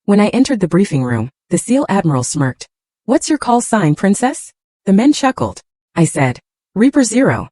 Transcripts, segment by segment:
When I entered the briefing room, the SEAL Admiral smirked. "What's your call sign, princess?" The men chuckled. I said, "Reaper Zero."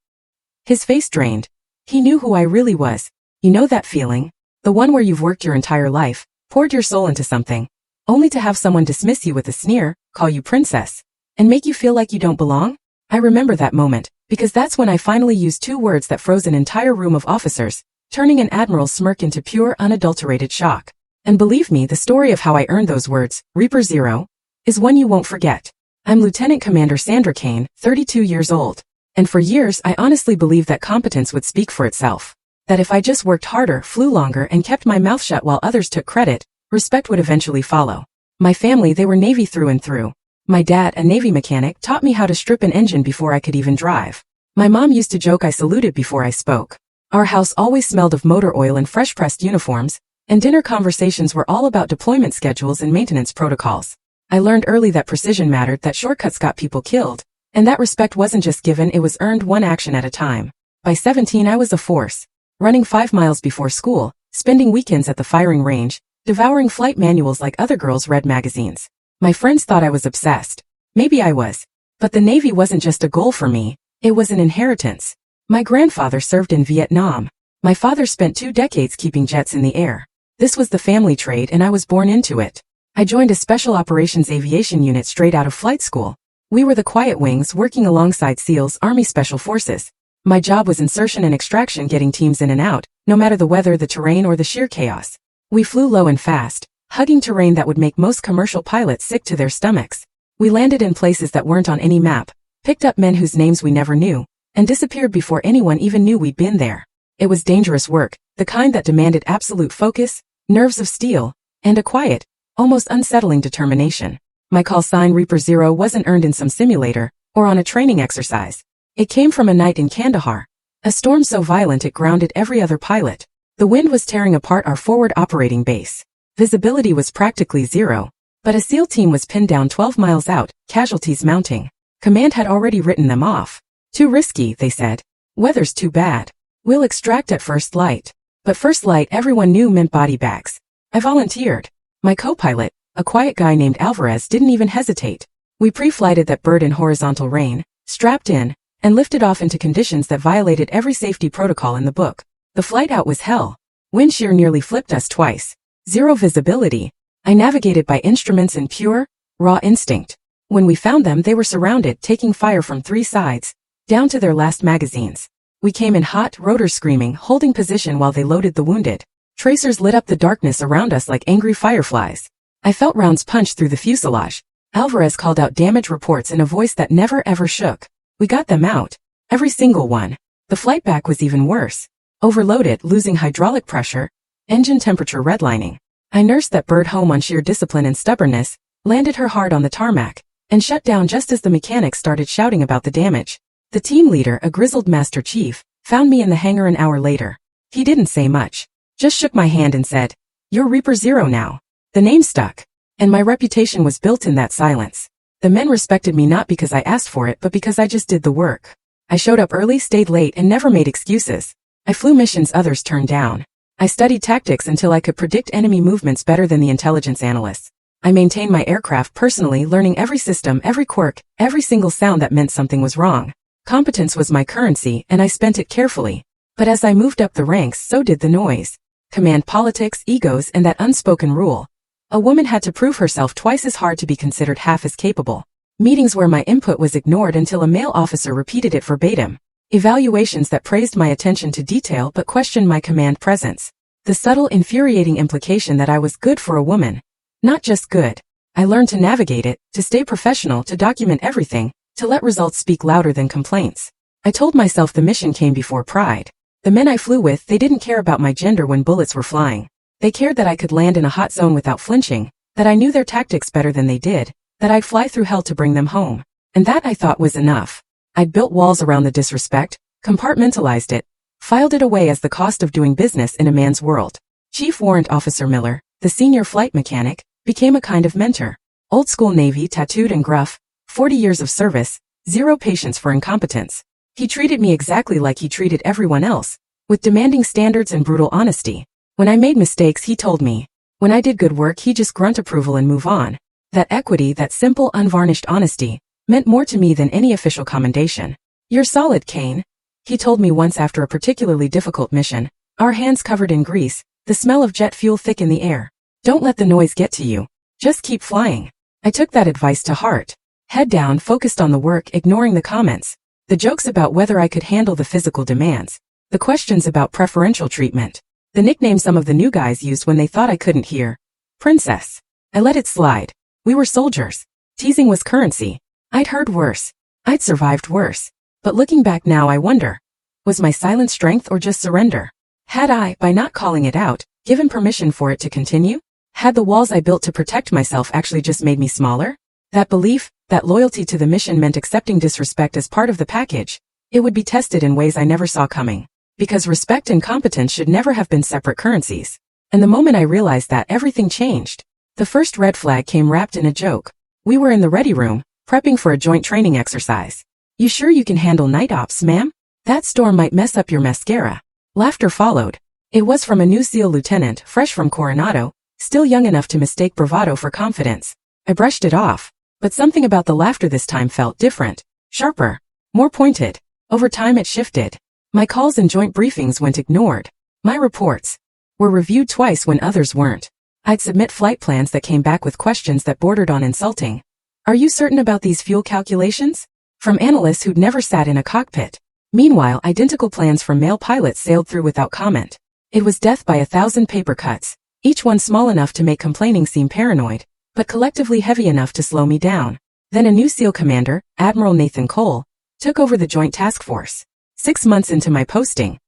His face drained. He knew who I really was. You know that feeling? The one where you've worked your entire life, poured your soul into something, only to have someone dismiss you with a sneer, call you princess, and make you feel like you don't belong? I remember that moment, because that's when I finally used two words that froze an entire room of officers, turning an admiral's smirk into pure, unadulterated shock. And believe me, the story of how I earned those words, Reaper Zero, is one you won't forget. I'm Lieutenant Commander Sandra Kane, 32 years old. And for years I honestly believed that competence would speak for itself. That if I just worked harder, flew longer, and kept my mouth shut while others took credit, respect would eventually follow. My family, they were Navy through and through. My dad, a Navy mechanic, taught me how to strip an engine before I could even drive. My mom used to joke I saluted before I spoke. Our house always smelled of motor oil and fresh-pressed uniforms, and dinner conversations were all about deployment schedules and maintenance protocols. I learned early that precision mattered, that shortcuts got people killed, and that respect wasn't just given, it was earned one action at a time. By 17 I was a force, running 5 miles before school, spending weekends at the firing range, devouring flight manuals like other girls read magazines. My friends thought I was obsessed. Maybe I was. But the Navy wasn't just a goal for me, it was an inheritance. My grandfather served in Vietnam. My father spent 2 decades keeping jets in the air. This was the family trade and I was born into it. I joined a special operations aviation unit straight out of flight school. We were the quiet wings working alongside SEALs, Army Special Forces. My job was insertion and extraction, getting teams in and out, no matter the weather, the terrain, or the sheer chaos. We flew low and fast, hugging terrain that would make most commercial pilots sick to their stomachs. We landed in places that weren't on any map, picked up men whose names we never knew, and disappeared before anyone even knew we'd been there. It was dangerous work, the kind that demanded absolute focus, nerves of steel, and a quiet, almost unsettling determination. My call sign Reaper Zero wasn't earned in some simulator, or on a training exercise. It came from a night in Kandahar, a storm so violent it grounded every other pilot. The wind was tearing apart our forward operating base. Visibility was practically zero, but a SEAL team was pinned down 12 miles out, casualties mounting. Command had already written them off. Too risky, they said. Weather's too bad. We'll extract at first light. But first light, everyone knew, meant body bags. I volunteered. My co-pilot, a quiet guy named Alvarez, didn't even hesitate. We pre-flighted that bird in horizontal rain, strapped in, and lifted off into conditions that violated every safety protocol in the book. The flight out was hell. Wind shear nearly flipped us twice. Zero visibility. I navigated by instruments and pure, raw instinct. When we found them, they were surrounded, taking fire from 3 sides, down to their last magazines. We came in hot, rotors screaming, holding position while they loaded the wounded. Tracers lit up the darkness around us like angry fireflies. I felt rounds punch through the fuselage. Alvarez called out damage reports in a voice that never ever shook. We got them out. Every single one. The flight back was even worse. Overloaded, losing hydraulic pressure, engine temperature redlining. I nursed that bird home on sheer discipline and stubbornness, landed her hard on the tarmac, and shut down just as the mechanics started shouting about the damage. The team leader, a grizzled Master Chief, found me in the hangar an hour later. He didn't say much, just shook my hand and said, "You're Reaper Zero now." The name stuck, and my reputation was built in that silence. The men respected me not because I asked for it, but because I just did the work. I showed up early, stayed late, and never made excuses. I flew missions others turned down. I studied tactics until I could predict enemy movements better than the intelligence analysts. I maintained my aircraft personally, learning every system, every quirk, every single sound that meant something was wrong. Competence was my currency, and I spent it carefully. But as I moved up the ranks, so did the noise. Command politics, egos, and that unspoken rule. A woman had to prove herself twice as hard to be considered half as capable. Meetings where my input was ignored until a male officer repeated it verbatim. Evaluations that praised my attention to detail but questioned my command presence. The subtle, infuriating implication that I was good for a woman. Not just good. I learned to navigate it, to stay professional, to document everything, to let results speak louder than complaints. I told myself the mission came before pride. The men I flew with, they didn't care about my gender when bullets were flying. They cared that I could land in a hot zone without flinching, that I knew their tactics better than they did, that I'd fly through hell to bring them home. And that, I thought, was enough. I'd built walls around the disrespect, compartmentalized it, filed it away as the cost of doing business in a man's world. Chief Warrant Officer Miller, the senior flight mechanic, became a kind of mentor. Old school Navy, tattooed and gruff, 40 years of service, zero patience for incompetence. He treated me exactly like he treated everyone else, with demanding standards and brutal honesty. When I made mistakes, he told me, When I did good work, he'd just grunt approval and move on. That equity, that simple, unvarnished honesty, meant more to me than any official commendation. "You're solid, Kane," he told me once after a particularly difficult mission, our hands covered in grease, the smell of jet fuel thick in the air. "Don't let the noise get to you. Just keep flying." I took that advice to heart. Head down, focused on the work, ignoring the comments. The jokes about whether I could handle the physical demands. The questions about preferential treatment. The nickname some of the new guys used when they thought I couldn't hear. Princess. I let it slide. We were soldiers. Teasing was currency. I'd heard worse. I'd survived worse. But looking back now, I wonder, was my silent strength or just surrender? Had I, by not calling it out, given permission for it to continue? Had the walls I built to protect myself actually just made me smaller? That belief, that loyalty to the mission meant accepting disrespect as part of the package. It would be tested in ways I never saw coming. Because respect and competence should never have been separate currencies. And the moment I realized that, everything changed. The first red flag came wrapped in a joke. We were in the ready room, prepping for a joint training exercise. "You sure you can handle night ops, ma'am? That storm might mess up your mascara." Laughter followed. It was from a new SEAL lieutenant, fresh from Coronado, still young enough to mistake bravado for confidence. I brushed it off. But something about the laughter this time felt different, sharper, more pointed. Over time it shifted. My calls and joint briefings went ignored. My reports were reviewed twice when others weren't. I'd submit flight plans that came back with questions that bordered on insulting. "Are you certain about these fuel calculations?" From analysts who'd never sat in a cockpit. Meanwhile, identical plans from male pilots sailed through without comment. It was death by 1,000 paper cuts, each one small enough to make complaining seem paranoid, but collectively heavy enough to slow me down. Then a new SEAL commander, Admiral Nathan Cole, took over the Joint Task Force. 6 months into my posting,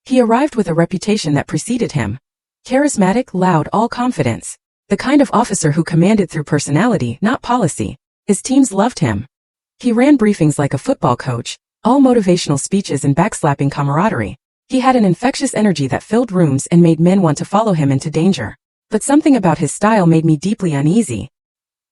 he arrived with a reputation that preceded him. Charismatic, loud, all confidence. The kind of officer who commanded through personality, not policy. His teams loved him. He ran briefings like a football coach, all motivational speeches and backslapping camaraderie. He had an infectious energy that filled rooms and made men want to follow him into danger. But something about his style made me deeply uneasy.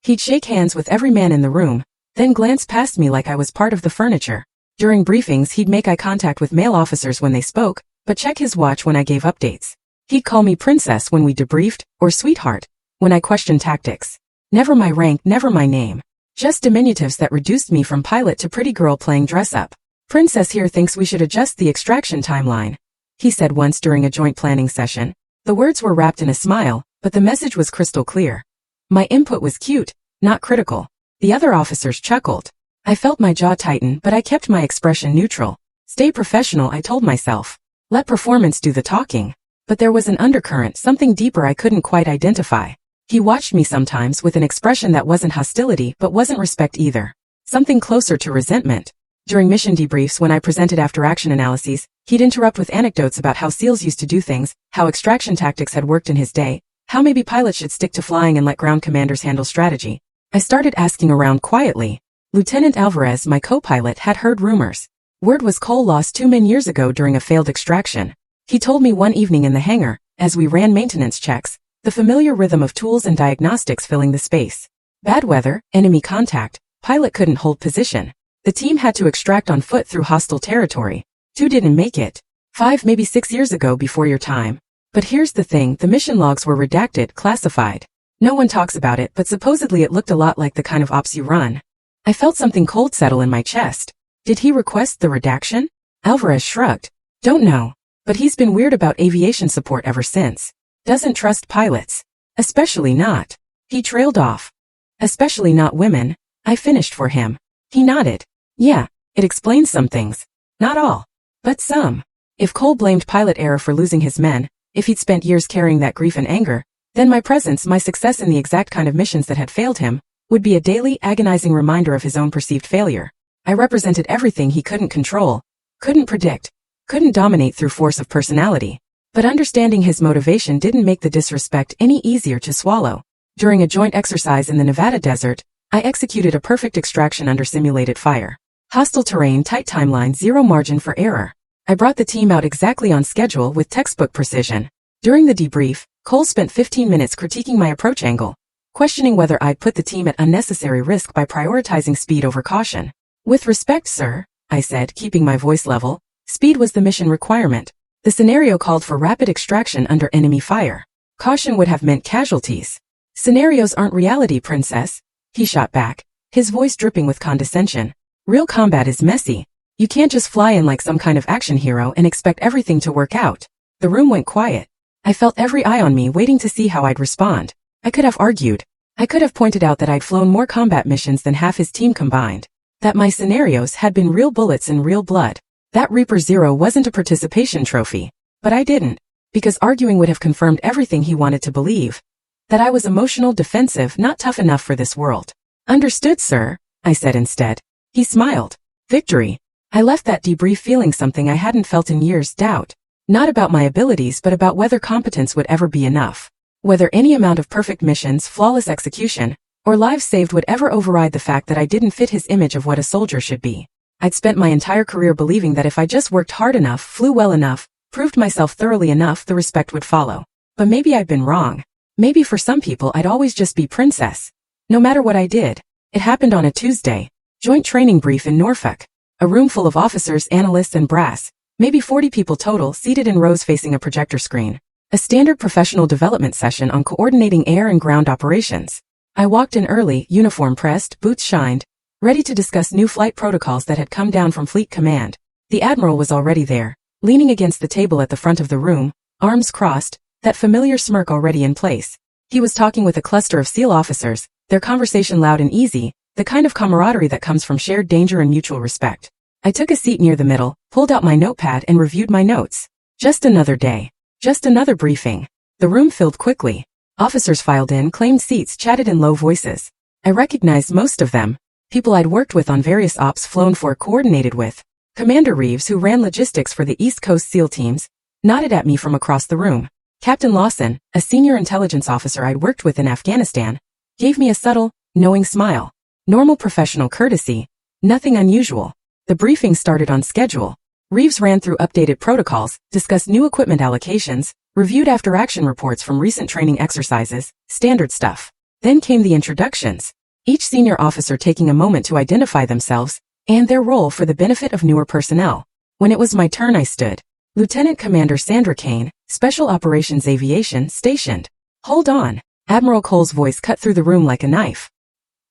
He'd shake hands with every man in the room, then glance past me like I was part of the furniture. During briefings, he'd make eye contact with male officers when they spoke, but check his watch when I gave updates. He'd call me princess when we debriefed, or sweetheart when I questioned tactics. Never my rank, never my name. Just diminutives that reduced me from pilot to pretty girl playing dress-up. "Princess here thinks we should adjust the extraction timeline," he said once during a joint planning session. The words were wrapped in a smile, but the message was crystal clear. My input was cute, not critical. The other officers chuckled. I felt my jaw tighten, but I kept my expression neutral. Stay professional, I told myself. Let performance do the talking. But there was an undercurrent, something deeper I couldn't quite identify. He watched me sometimes with an expression that wasn't hostility but wasn't respect either. Something closer to resentment. During mission debriefs when I presented after-action analyses, he'd interrupt with anecdotes about how SEALs used to do things, how extraction tactics had worked in his day, how maybe pilots should stick to flying and let ground commanders handle strategy. I started asking around quietly. Lieutenant Alvarez, my co-pilot, had heard rumors. Word was Cole lost 2 men years ago during a failed extraction. He told me one evening in the hangar, as we ran maintenance checks, the familiar rhythm of tools and diagnostics filling the space. Bad weather, enemy contact, pilot couldn't hold position. The team had to extract on foot through hostile territory. 2 didn't make it. 5, maybe 6 years ago before your time. But here's the thing, the mission logs were redacted, classified. No one talks about it, but supposedly it looked a lot like the kind of ops you run. I felt something cold settle in my chest. Did he request the redaction? Alvarez shrugged. Don't know. But he's been weird about aviation support ever since. Doesn't trust pilots. Especially not. He trailed off. Especially not women. I finished for him. He nodded. Yeah, it explains some things. Not all. But some. If Cole blamed pilot error for losing his men, if he'd spent years carrying that grief and anger, then my presence, my success in the exact kind of missions that had failed him, would be a daily, agonizing reminder of his own perceived failure. I represented everything he couldn't control, couldn't predict, couldn't dominate through force of personality. But understanding his motivation didn't make the disrespect any easier to swallow. During a joint exercise in the Nevada desert, I executed a perfect extraction under simulated fire. Hostile terrain, tight timeline, zero margin for error. I brought the team out exactly on schedule with textbook precision. During the debrief, Cole spent 15 minutes critiquing my approach angle, questioning whether I'd put the team at unnecessary risk by prioritizing speed over caution. With respect, sir, I said, keeping my voice level, speed was the mission requirement. The scenario called for rapid extraction under enemy fire. Caution would have meant casualties. Scenarios aren't reality, princess, he shot back, his voice dripping with condescension. Real combat is messy. You can't just fly in like some kind of action hero and expect everything to work out. The room went quiet. I felt every eye on me waiting to see how I'd respond. I could have argued. I could have pointed out that I'd flown more combat missions than half his team combined. That my scenarios had been real bullets and real blood. That Reaper Zero wasn't a participation trophy. But I didn't. Because arguing would have confirmed everything he wanted to believe. That I was emotional, defensive, not tough enough for this world. Understood, sir, I said instead. He smiled. Victory. I left that debrief feeling something I hadn't felt in years, doubt. Not about my abilities but about whether competence would ever be enough. Whether any amount of perfect missions, flawless execution, or lives saved would ever override the fact that I didn't fit his image of what a soldier should be. I'd spent my entire career believing that if I just worked hard enough, flew well enough, proved myself thoroughly enough, the respect would follow. But maybe I'd been wrong. Maybe for some people I'd always just be princess. No matter what I did. It happened on a Tuesday. Joint training brief in Norfolk. A room full of officers, analysts, and brass. Maybe 40 people total, seated in rows facing a projector screen. A standard professional development session on coordinating air and ground operations. I walked in early, uniform pressed, boots shined, ready to discuss new flight protocols that had come down from Fleet Command. The Admiral was already there, leaning against the table at the front of the room, arms crossed, that familiar smirk already in place. He was talking with a cluster of SEAL officers, their conversation loud and easy, the kind of camaraderie that comes from shared danger and mutual respect. I took a seat near the middle, pulled out my notepad and reviewed my notes. Just another day. Just another briefing. The room filled quickly. Officers filed in, claimed seats, chatted in low voices. I recognized most of them. People I'd worked with on various ops, flown for, coordinated with. Commander Reeves, who ran logistics for the East Coast SEAL teams, nodded at me from across the room. Captain Lawson, a senior intelligence officer I'd worked with in Afghanistan, gave me a subtle, knowing smile. Normal professional courtesy. Nothing unusual. The briefing started on schedule. Reeves ran through updated protocols, discussed new equipment allocations, reviewed after-action reports from recent training exercises, standard stuff. Then came the introductions. Each senior officer taking a moment to identify themselves and their role for the benefit of newer personnel. When it was my turn, I stood. Lieutenant Commander Sandra Kane, Special Operations Aviation, stationed. Hold on. Admiral Cole's voice cut through the room like a knife.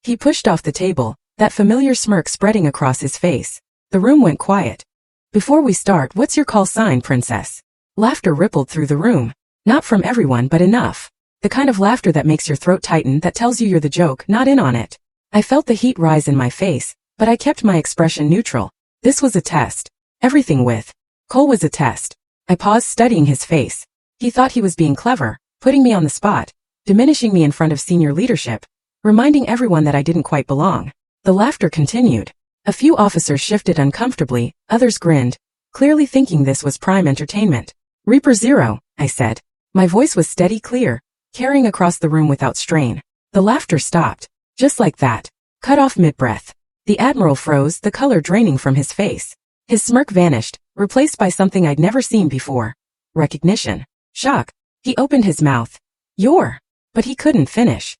He pushed off the table, that familiar smirk spreading across his face. The room went quiet. Before we start, what's your call sign, princess? Laughter rippled through the room. Not from everyone, but enough. The kind of laughter that makes your throat tighten, that tells you you're the joke, not in on it. I felt the heat rise in my face, but I kept my expression neutral. This was a test. Everything with Cole was a test. I paused, studying his face. He thought he was being clever, putting me on the spot, diminishing me in front of senior leadership, reminding everyone that I didn't quite belong. The laughter continued. A few officers shifted uncomfortably, others grinned, clearly thinking this was prime entertainment. Reaper Zero, I said. My voice was steady, clear, carrying across the room without strain. The laughter stopped. Just like that. Cut off mid-breath. The Admiral froze, the color draining from his face. His smirk vanished, replaced by something I'd never seen before. Recognition. Shock. He opened his mouth. But he couldn't finish.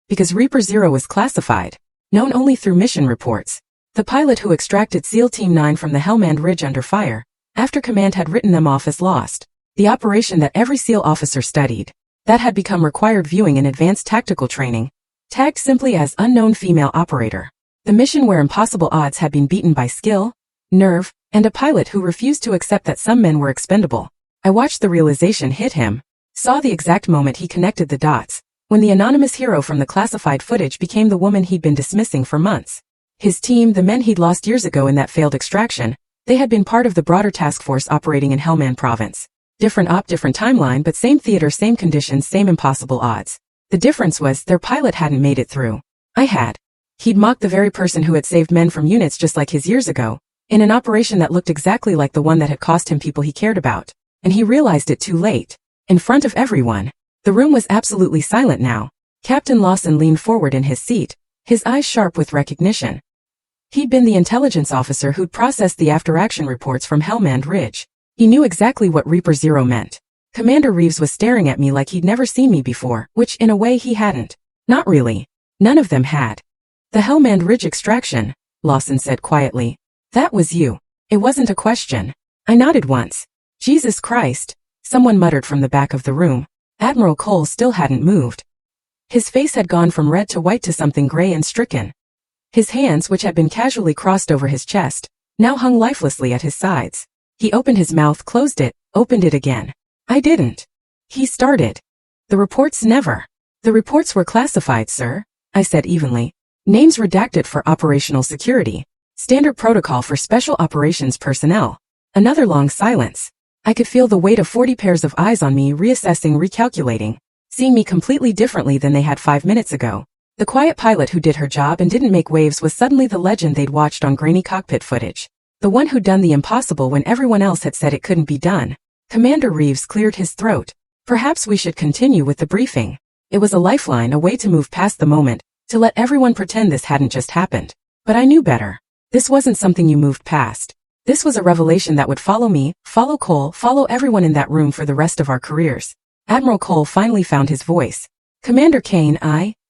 Because Reaper Zero was classified. Known only through mission reports. The pilot who extracted SEAL Team 9 from the Helmand Ridge under fire, after command had written them off as lost. The operation that every SEAL officer studied. That had become required viewing in advanced tactical training. Tagged simply as unknown female operator. The mission where impossible odds had been beaten by skill, nerve, and a pilot who refused to accept that some men were expendable. I watched the realization hit him. Saw the exact moment he connected the dots. When the anonymous hero from the classified footage became the woman he'd been dismissing for months. His team, the men he'd lost years ago in that failed extraction, they had been part of the broader task force operating in Helmand Province. Different op, different timeline, but same theater, same conditions, same impossible odds. The difference was their pilot hadn't made it through. I had. He'd mocked the very person who had saved men from units just like his years ago, in an operation that looked exactly like the one that had cost him people he cared about. And he realized it too late. In front of everyone. The room was absolutely silent now. Captain Lawson leaned forward in his seat, his eyes sharp with recognition. He'd been the intelligence officer who'd processed the after-action reports from Helmand Ridge. He knew exactly what Reaper Zero meant. Commander Reeves was staring at me like he'd never seen me before, which in a way he hadn't. Not really. None of them had. The Helmand Ridge extraction, Lawson said quietly. That was you. It wasn't a question. I nodded once. Jesus Christ. Someone muttered from the back of the room. Admiral Cole still hadn't moved. His face had gone from red to white to something gray and stricken. His hands, which had been casually crossed over his chest, now hung lifelessly at his sides. He opened his mouth, closed it, opened it again. I didn't. He started. The reports never. The reports were classified, sir, I said evenly. Names redacted for operational security. Standard protocol for special operations personnel. Another long silence. I could feel the weight of 40 pairs of eyes on me, reassessing, recalculating, seeing me completely differently than they had 5 minutes ago. The quiet pilot who did her job and didn't make waves was suddenly the legend they'd watched on grainy cockpit footage. The one who'd done the impossible when everyone else had said it couldn't be done. Commander Reeves cleared his throat. Perhaps we should continue with the briefing. It was a lifeline, a way to move past the moment, to let everyone pretend this hadn't just happened. But I knew better. This wasn't something you moved past. This was a revelation that would follow me, follow Cole, follow everyone in that room for the rest of our careers. Admiral Cole finally found his voice. Commander Kane,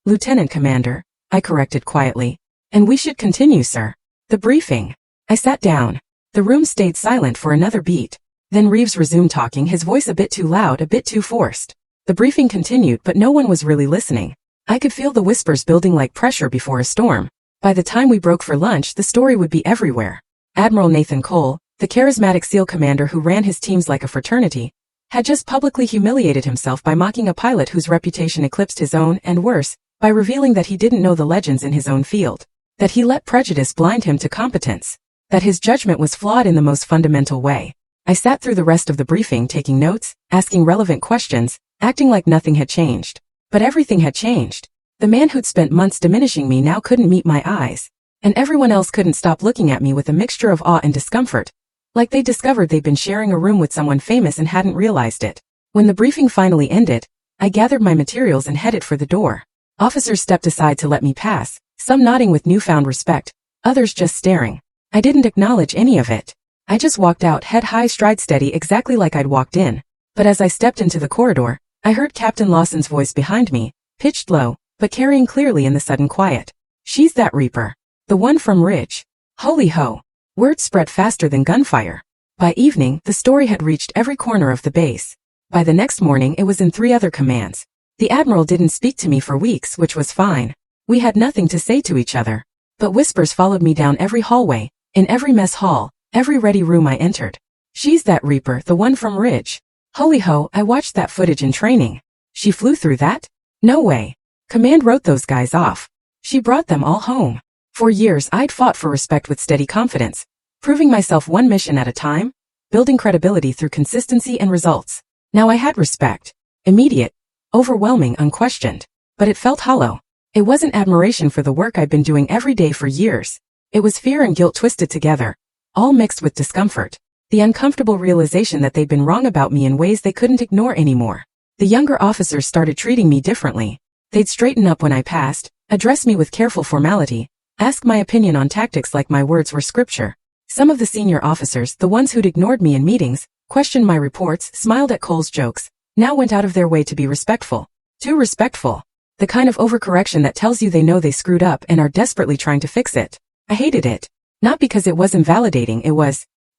Lieutenant Commander, I corrected quietly. And we should continue, sir. The briefing. I sat down. The room stayed silent for another beat. Then Reeves resumed talking, his voice a bit too loud, a bit too forced. The briefing continued, but no one was really listening. I could feel the whispers building like pressure before a storm. By the time we broke for lunch, the story would be everywhere. Admiral Nathan Cole, the charismatic SEAL commander who ran his teams like a fraternity, had just publicly humiliated himself by mocking a pilot whose reputation eclipsed his own, and worse, by revealing that he didn't know the legends in his own field, that he let prejudice blind him to competence, that his judgment was flawed in the most fundamental way. I sat through the rest of the briefing, taking notes, asking relevant questions, acting like nothing had changed. But everything had changed. The man who'd spent months diminishing me now couldn't meet my eyes, and everyone else couldn't stop looking at me with a mixture of awe and discomfort, like they discovered they'd been sharing a room with someone famous and hadn't realized it. When the briefing finally ended, I gathered my materials and headed for the door. Officers stepped aside to let me pass, some nodding with newfound respect, others just staring. I didn't acknowledge any of it. I just walked out, head high, stride steady, exactly like I'd walked in. But as I stepped into the corridor, I heard Captain Lawson's voice behind me, pitched low, but carrying clearly in the sudden quiet. She's that Reaper. The one from Ridge. Holy ho. Word spread faster than gunfire. By evening, the story had reached every corner of the base. By the next morning, it was in 3 other commands. The Admiral didn't speak to me for weeks, which was fine. We had nothing to say to each other. But whispers followed me down every hallway, in every mess hall, every ready room I entered. She's that Reaper, the one from Ridge. Holy ho, I watched that footage in training. She flew through that? No way. Command wrote those guys off. She brought them all home. For years I'd fought for respect with steady confidence, proving myself one mission at a time, building credibility through consistency and results. Now I had respect. Immediate, overwhelming, unquestioned. But it felt hollow. It wasn't admiration for the work I'd been doing every day for years. It was fear and guilt twisted together, all mixed with discomfort. The uncomfortable realization that they'd been wrong about me in ways they couldn't ignore anymore. The younger officers started treating me differently. They'd straighten up when I passed, address me with careful formality, ask my opinion on tactics like my words were scripture. Some of the senior officers, the ones who'd ignored me in meetings, questioned my reports, smiled at Cole's jokes, now went out of their way to be respectful. Too respectful. The kind of overcorrection that tells you they know they screwed up and are desperately trying to fix it. I hated it. Not because it was invalidating,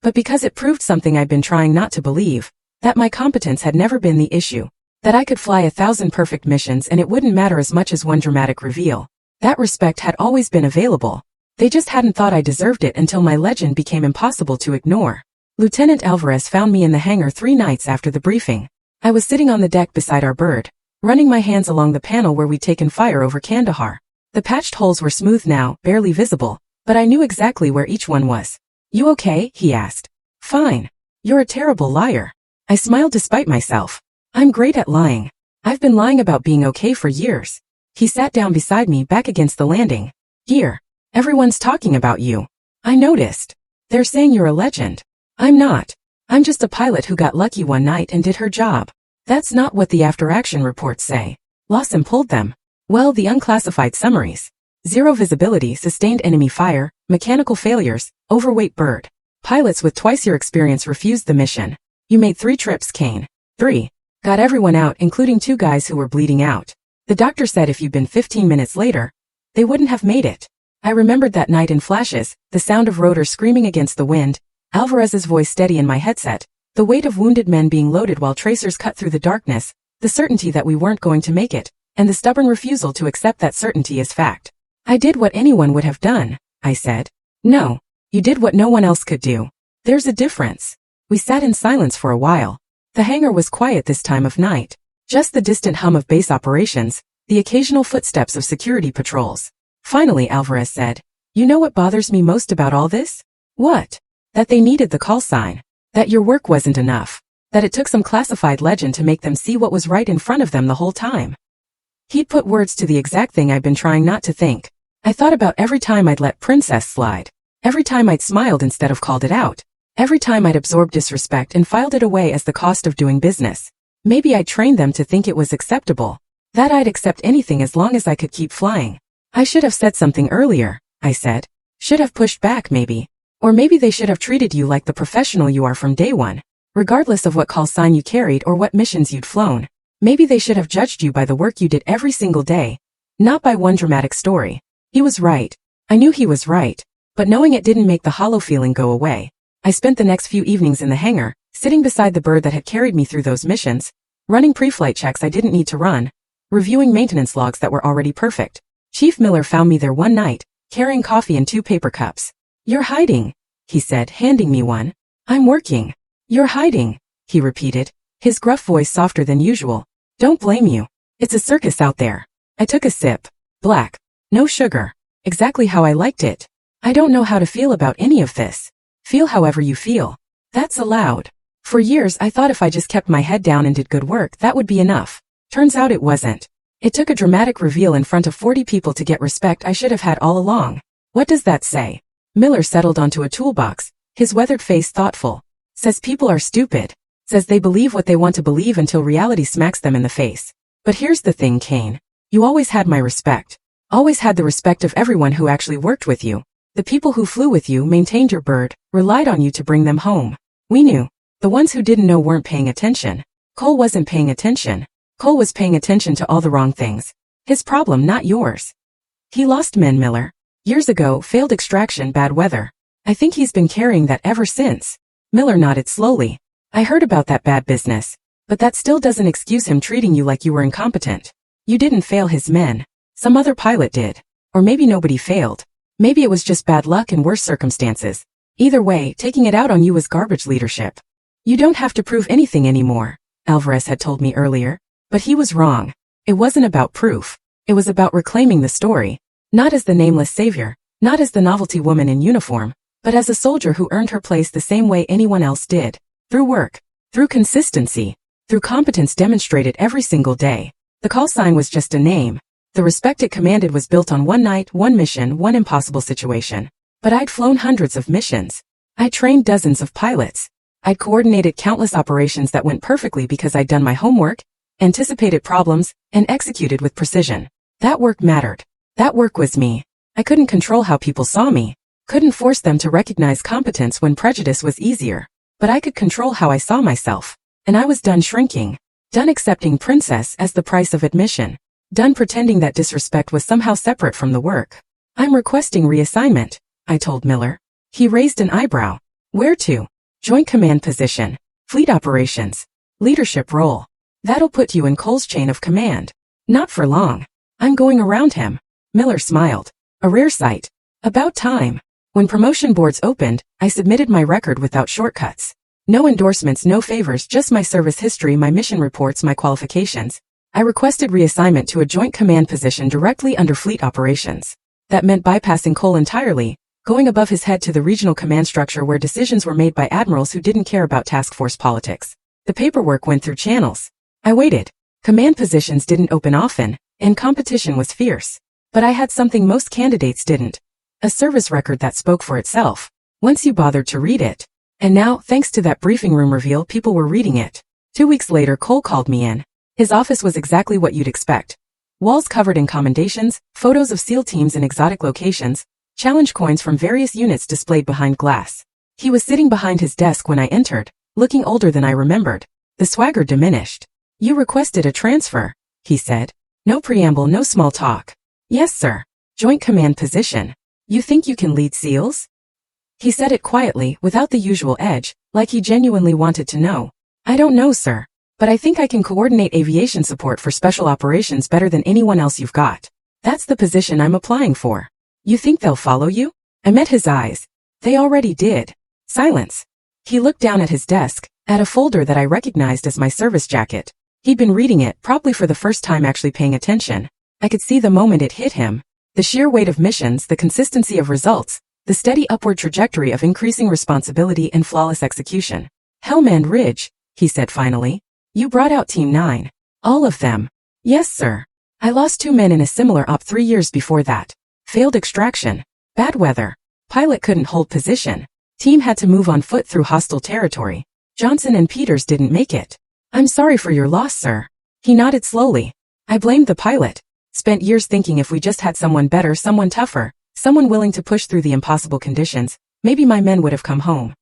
but because it proved something I'd been trying not to believe, that my competence had never been the issue, that I could fly 1,000 perfect missions and it wouldn't matter as much as one dramatic reveal. That respect had always been available. They just hadn't thought I deserved it until my legend became impossible to ignore. Lieutenant Alvarez found me in the hangar 3 nights after the briefing. I was sitting on the deck beside our bird, running my hands along the panel where we'd taken fire over Kandahar. The patched holes were smooth now, barely visible, but I knew exactly where each one was. You okay? He asked. Fine. You're a terrible liar. I smiled despite myself. I'm great at lying. I've been lying about being okay for years. He sat down beside me back against the landing. Here. Everyone's talking about you. I noticed. They're saying you're a legend. I'm not. I'm just a pilot who got lucky one night and did her job. That's not what the after-action reports say. Lawson pulled them. Well, the unclassified summaries. 0 visibility, sustained enemy fire, mechanical failures, overweight bird. Pilots with twice your experience refused the mission. You made 3 trips, Kane. 3. Got everyone out, including 2 guys who were bleeding out. The doctor said if you'd been 15 minutes later, they wouldn't have made it. I remembered that night in flashes, the sound of rotors screaming against the wind, Alvarez's voice steady in my headset. The weight of wounded men being loaded while tracers cut through the darkness, the certainty that we weren't going to make it, and the stubborn refusal to accept that certainty as fact. I did what anyone would have done, I said. No, you did what no one else could do. There's a difference. We sat in silence for a while. The hangar was quiet this time of night. Just the distant hum of base operations, the occasional footsteps of security patrols. Finally, Alvarez said, "You know what bothers me most about all this?" "What?" "That they needed the call sign. That your work wasn't enough. That it took some classified legend to make them see what was right in front of them the whole time." He'd put words to the exact thing I'd been trying not to think. I thought about every time I'd let Princess slide. Every time I'd smiled instead of called it out. Every time I'd absorbed disrespect and filed it away as the cost of doing business. Maybe I'd trained them to think it was acceptable. That I'd accept anything as long as I could keep flying. "I should have said something earlier," I said. "Should have pushed back maybe. Or maybe they should have treated you like the professional you are from day one. Regardless of what call sign you carried or what missions you'd flown. Maybe they should have judged you by the work you did every single day. Not by one dramatic story." He was right. I knew he was right. But knowing it didn't make the hollow feeling go away. I spent the next few evenings in the hangar, sitting beside the bird that had carried me through those missions, running pre-flight checks I didn't need to run, reviewing maintenance logs that were already perfect. Chief Miller found me there one night, carrying coffee in 2 paper cups. "You're hiding," he said, handing me one. "I'm working." "You're hiding," he repeated, his gruff voice softer than usual. "Don't blame you. It's a circus out there." I took a sip. Black. No sugar. Exactly how I liked it. I don't know how to feel about any of this. Feel however you feel. That's allowed. For years I thought if I just kept my head down and did good work, that would be enough. Turns out it wasn't. It took a dramatic reveal in front of 40 people to get respect I should have had all along. What does that say? Miller settled onto a toolbox, his weathered face thoughtful. Says people are stupid. Says they believe what they want to believe until reality smacks them in the face. But here's the thing, Kane. You always had my respect. Always had the respect of everyone who actually worked with you. The people who flew with you, maintained your bird, relied on you to bring them home. We knew. The ones who didn't know weren't paying attention. Cole wasn't paying attention. Cole was paying attention to all the wrong things. His problem, not yours. He lost men, Miller. Years ago, failed extraction, bad weather. I think he's been carrying that ever since. Miller nodded slowly. I heard about that bad business. But that still doesn't excuse him treating you like you were incompetent. You didn't fail his men. Some other pilot did. Or maybe nobody failed. Maybe it was just bad luck and worse circumstances. Either way, taking it out on you was garbage leadership. You don't have to prove anything anymore, Alvarez had told me earlier. But he was wrong. It wasn't about proof. It was about reclaiming the story. Not as the nameless savior, not as the novelty woman in uniform, but as a soldier who earned her place the same way anyone else did. Through work. Through consistency. Through competence demonstrated every single day. The call sign was just a name. The respect it commanded was built on one night, one mission, one impossible situation. But I'd flown hundreds of missions. I'd trained dozens of pilots. I'd coordinated countless operations that went perfectly because I'd done my homework, anticipated problems, and executed with precision. That work mattered. That work was me. I couldn't control how people saw me. Couldn't force them to recognize competence when prejudice was easier. But I could control how I saw myself. And I was done shrinking. Done accepting Princess as the price of admission. Done pretending that disrespect was somehow separate from the work. I'm requesting reassignment, I told Miller. He raised an eyebrow. Where to? Joint command position. Fleet operations. Leadership role. That'll put you in Cole's chain of command. Not for long. I'm going around him. Miller smiled. A rare sight. About time. When promotion boards opened, I submitted my record without shortcuts. No endorsements, no favors, just my service history, my mission reports, my qualifications. I requested reassignment to a joint command position directly under fleet operations. That meant bypassing Cole entirely, going above his head to the regional command structure where decisions were made by admirals who didn't care about task force politics. The paperwork went through channels. I waited. Command positions didn't open often, and competition was fierce. But I had something most candidates didn't. A service record that spoke for itself, once you bothered to read it. And now, thanks to that briefing room reveal, people were reading it. 2 weeks later, Cole called me in. His office was exactly what you'd expect. Walls covered in commendations, photos of SEAL teams in exotic locations, challenge coins from various units displayed behind glass. He was sitting behind his desk when I entered, looking older than I remembered. The swagger diminished. You requested a transfer, he said. No preamble, no small talk. Yes, sir. Joint command position. You think you can lead SEALs? He said it quietly, without the usual edge, Like he genuinely wanted to know. I don't know, sir. But I think I can coordinate aviation support for special operations better than anyone else you've got. That's the position I'm applying for. You think they'll follow you? I met his eyes. They already did. Silence. He looked down at his desk, at a folder that I recognized as my service jacket. He'd been reading it, probably for the first time actually paying attention. I could see the moment it hit him. The sheer weight of missions, the consistency of results, the steady upward trajectory of increasing responsibility and flawless execution. Hellman Ridge, he said finally. You brought out Team 9. All of them. Yes, sir. I lost 2 men in a similar op 3 years before that. Failed extraction. Bad weather. Pilot couldn't hold position. Team had to move on foot through hostile territory. Johnson and Peters didn't make it. I'm sorry for your loss, sir. He nodded slowly. I blamed the pilot. Spent years thinking if we just had someone better, someone tougher, someone willing to push through the impossible conditions, maybe my men would have come home.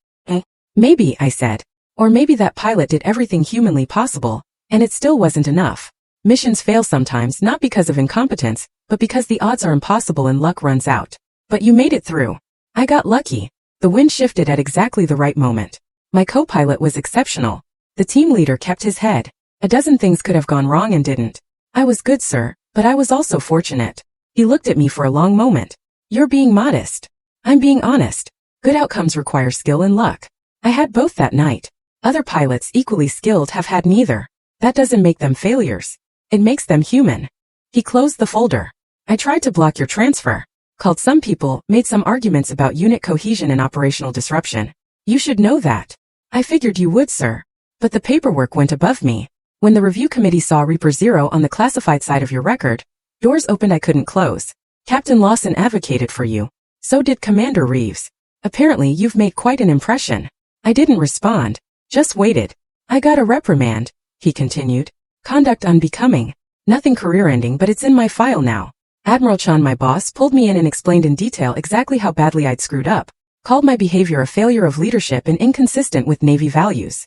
Maybe, I said. Or maybe that pilot did everything humanly possible, and it still wasn't enough. Missions fail sometimes not because of incompetence, but because the odds are impossible and luck runs out. But you made it through. I got lucky. The wind shifted at exactly the right moment. My co-pilot was exceptional. The team leader kept his head. A dozen things could have gone wrong and didn't. I was good, sir, but I was also fortunate. He looked at me for a long moment. You're being modest. I'm being honest. Good outcomes require skill and luck. I had both that night. Other pilots equally skilled have had neither. That doesn't make them failures. It makes them human. He closed the folder. I tried to block your transfer. Called some people, made some arguments about unit cohesion and operational disruption. You should know that. I figured you would, sir. But the paperwork went above me. When the review committee saw Reaper 0 on the classified side of your record, doors opened I couldn't close. Captain Lawson advocated for you. So did Commander Reeves. Apparently you've made quite an impression. I didn't respond. Just waited. I got a reprimand, he continued. Conduct unbecoming. Nothing career-ending, but it's in my file now. Admiral Chan, my boss, pulled me in and explained in detail exactly how badly I'd screwed up. Called my behavior a failure of leadership and inconsistent with Navy values.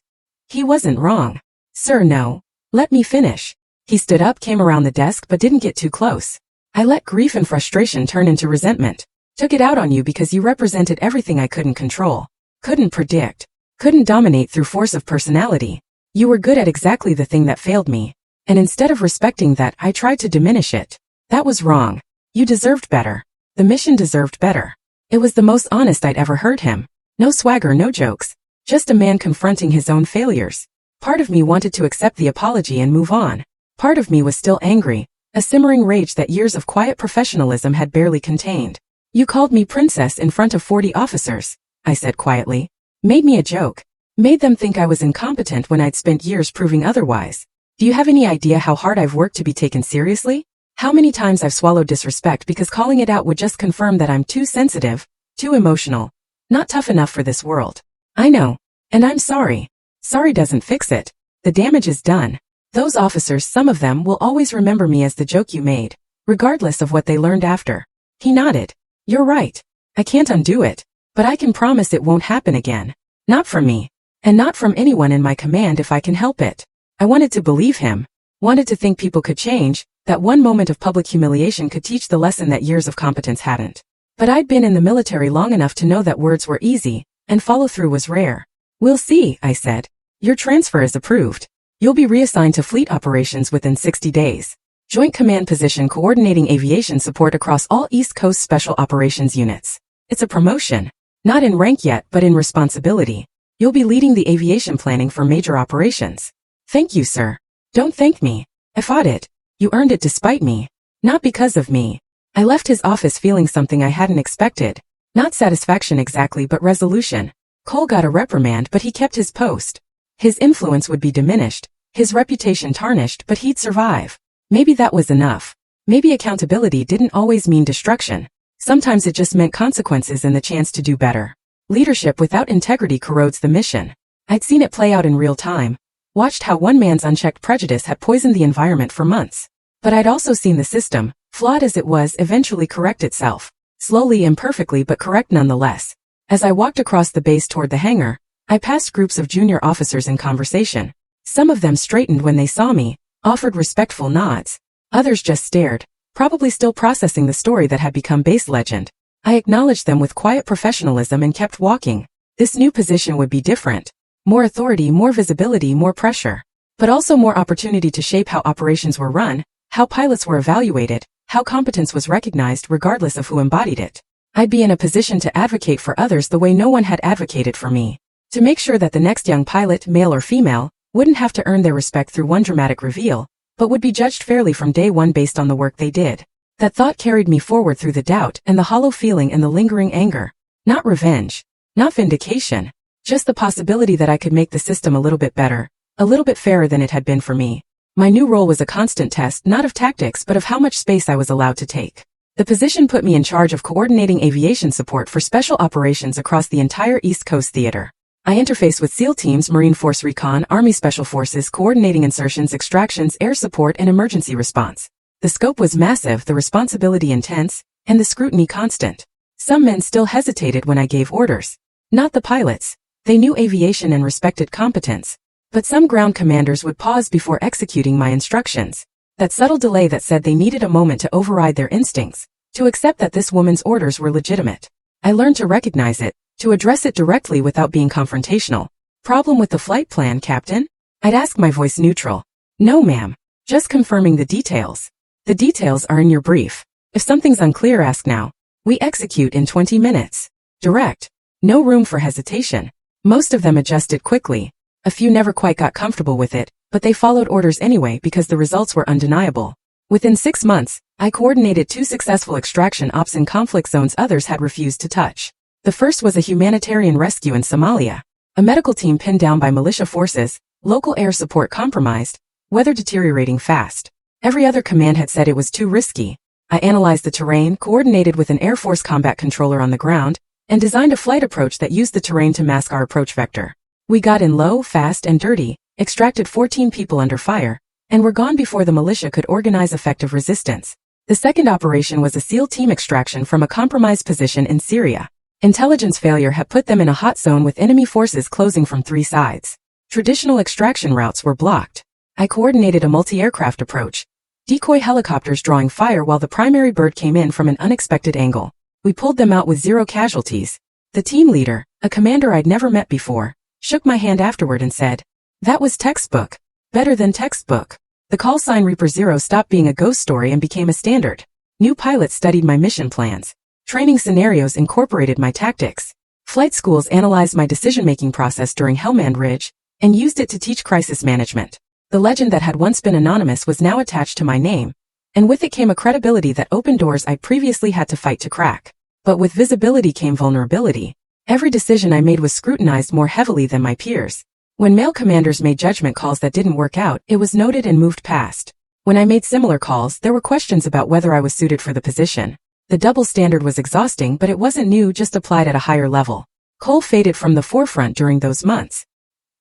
He wasn't wrong. Sir, no. Let me finish. He stood up, came around the desk, but didn't get too close. I let grief and frustration turn into resentment. Took it out on you because you represented everything I couldn't control. Couldn't predict. Couldn't dominate through force of personality. You were good at exactly the thing that failed me. And instead of respecting that, I tried to diminish it. That was wrong. You deserved better. The mission deserved better. It was the most honest I'd ever heard him. No swagger, no jokes. Just a man confronting his own failures. Part of me wanted to accept the apology and move on. Part of me was still angry, a simmering rage that years of quiet professionalism had barely contained. You called me princess in front of 40 officers, I said quietly. Made me a joke. Made them think I was incompetent when I'd spent years proving otherwise. Do you have any idea how hard I've worked to be taken seriously? How many times I've swallowed disrespect because calling it out would just confirm that I'm too sensitive, too emotional, not tough enough for this world. I know. And I'm sorry. Sorry doesn't fix it. The damage is done. Those officers, some of them, will always remember me as the joke you made, regardless of what they learned after. He nodded. You're right. I can't undo it. But I can promise it won't happen again. Not from me. And not from anyone in my command if I can help it. I wanted to believe him. Wanted to think people could change, that one moment of public humiliation could teach the lesson that years of competence hadn't. But I'd been in the military long enough to know that words were easy, and follow-through was rare. We'll see, I said. Your transfer is approved. You'll be reassigned to fleet operations within 60 days. Joint command position coordinating aviation support across all East Coast Special Operations units. It's a promotion. Not in rank yet, but in responsibility. You'll be leading the aviation planning for major operations. Thank you, sir. Don't thank me. I fought it. You earned it despite me. Not because of me. I left his office feeling something I hadn't expected. Not satisfaction exactly, but resolution. Cole got a reprimand, but he kept his post. His influence would be diminished, his reputation tarnished, but he'd survive. Maybe that was enough. Maybe accountability didn't always mean destruction. Sometimes it just meant consequences and the chance to do better. Leadership without integrity corrodes the mission. I'd seen it play out in real time. Watched how one man's unchecked prejudice had poisoned the environment for months. But I'd also seen the system, flawed as it was, eventually correct itself. Slowly, imperfectly, but correct nonetheless. As I walked across the base toward the hangar, I passed groups of junior officers in conversation. Some of them straightened when they saw me, offered respectful nods. Others just stared, probably still processing the story that had become base legend. I acknowledged them with quiet professionalism and kept walking. This new position would be different. More authority, more visibility, more pressure. But also more opportunity to shape how operations were run, how pilots were evaluated, how competence was recognized regardless of who embodied it. I'd be in a position to advocate for others the way no one had advocated for me. To make sure that the next young pilot, male or female, wouldn't have to earn their respect through one dramatic reveal, but would be judged fairly from day one based on the work they did. That thought carried me forward through the doubt and the hollow feeling and the lingering anger. Not revenge. Not vindication. Just the possibility that I could make the system a little bit better, a little bit fairer than it had been for me. My new role was a constant test not of tactics but of how much space I was allowed to take. The position put me in charge of coordinating aviation support for special operations across the entire East Coast theater. I interfaced with SEAL teams, Marine Force Recon, Army Special Forces, coordinating insertions, extractions, air support, and emergency response. The scope was massive, the responsibility intense, and the scrutiny constant. Some men still hesitated when I gave orders. Not the pilots. They knew aviation and respected competence. But some ground commanders would pause before executing my instructions. That subtle delay that said they needed a moment to override their instincts, to accept that this woman's orders were legitimate. I learned to recognize it, to address it directly without being confrontational. Problem with the flight plan, Captain? I'd ask, my voice neutral. No, ma'am. Just confirming the details. The details are in your brief. If something's unclear, ask now. We execute in 20 minutes. Direct. No room for hesitation. Most of them adjusted quickly. A few never quite got comfortable with it, but they followed orders anyway because the results were undeniable. Within 6 months, I coordinated 2 successful extraction ops in conflict zones others had refused to touch. The first was a humanitarian rescue in Somalia. A medical team pinned down by militia forces, local air support compromised, weather deteriorating fast. Every other command had said it was too risky. I analyzed the terrain, coordinated with an Air Force combat controller on the ground, and designed a flight approach that used the terrain to mask our approach vector. We got in low, fast, and dirty, extracted 14 people under fire, and were gone before the militia could organize effective resistance. The second operation was a SEAL team extraction from a compromised position in Syria. Intelligence failure had put them in a hot zone with enemy forces closing from 3 sides. Traditional extraction routes were blocked. I coordinated a multi-aircraft approach. Decoy helicopters drawing fire while the primary bird came in from an unexpected angle. We pulled them out with 0 casualties. The team leader, a commander I'd never met before, shook my hand afterward and said, "That was textbook. Better than textbook." The call sign Reaper Zero stopped being a ghost story and became a standard. New pilots studied my mission plans. Training scenarios incorporated my tactics. Flight schools analyzed my decision-making process during Helmand Ridge and used it to teach crisis management. The legend that had once been anonymous was now attached to my name, and with it came a credibility that opened doors I previously had to fight to crack. But with visibility came vulnerability. Every decision I made was scrutinized more heavily than my peers. When male commanders made judgment calls that didn't work out, it was noted and moved past. When I made similar calls, there were questions about whether I was suited for the position. The double standard was exhausting, but it wasn't new, just applied at a higher level. Cole faded from the forefront during those months.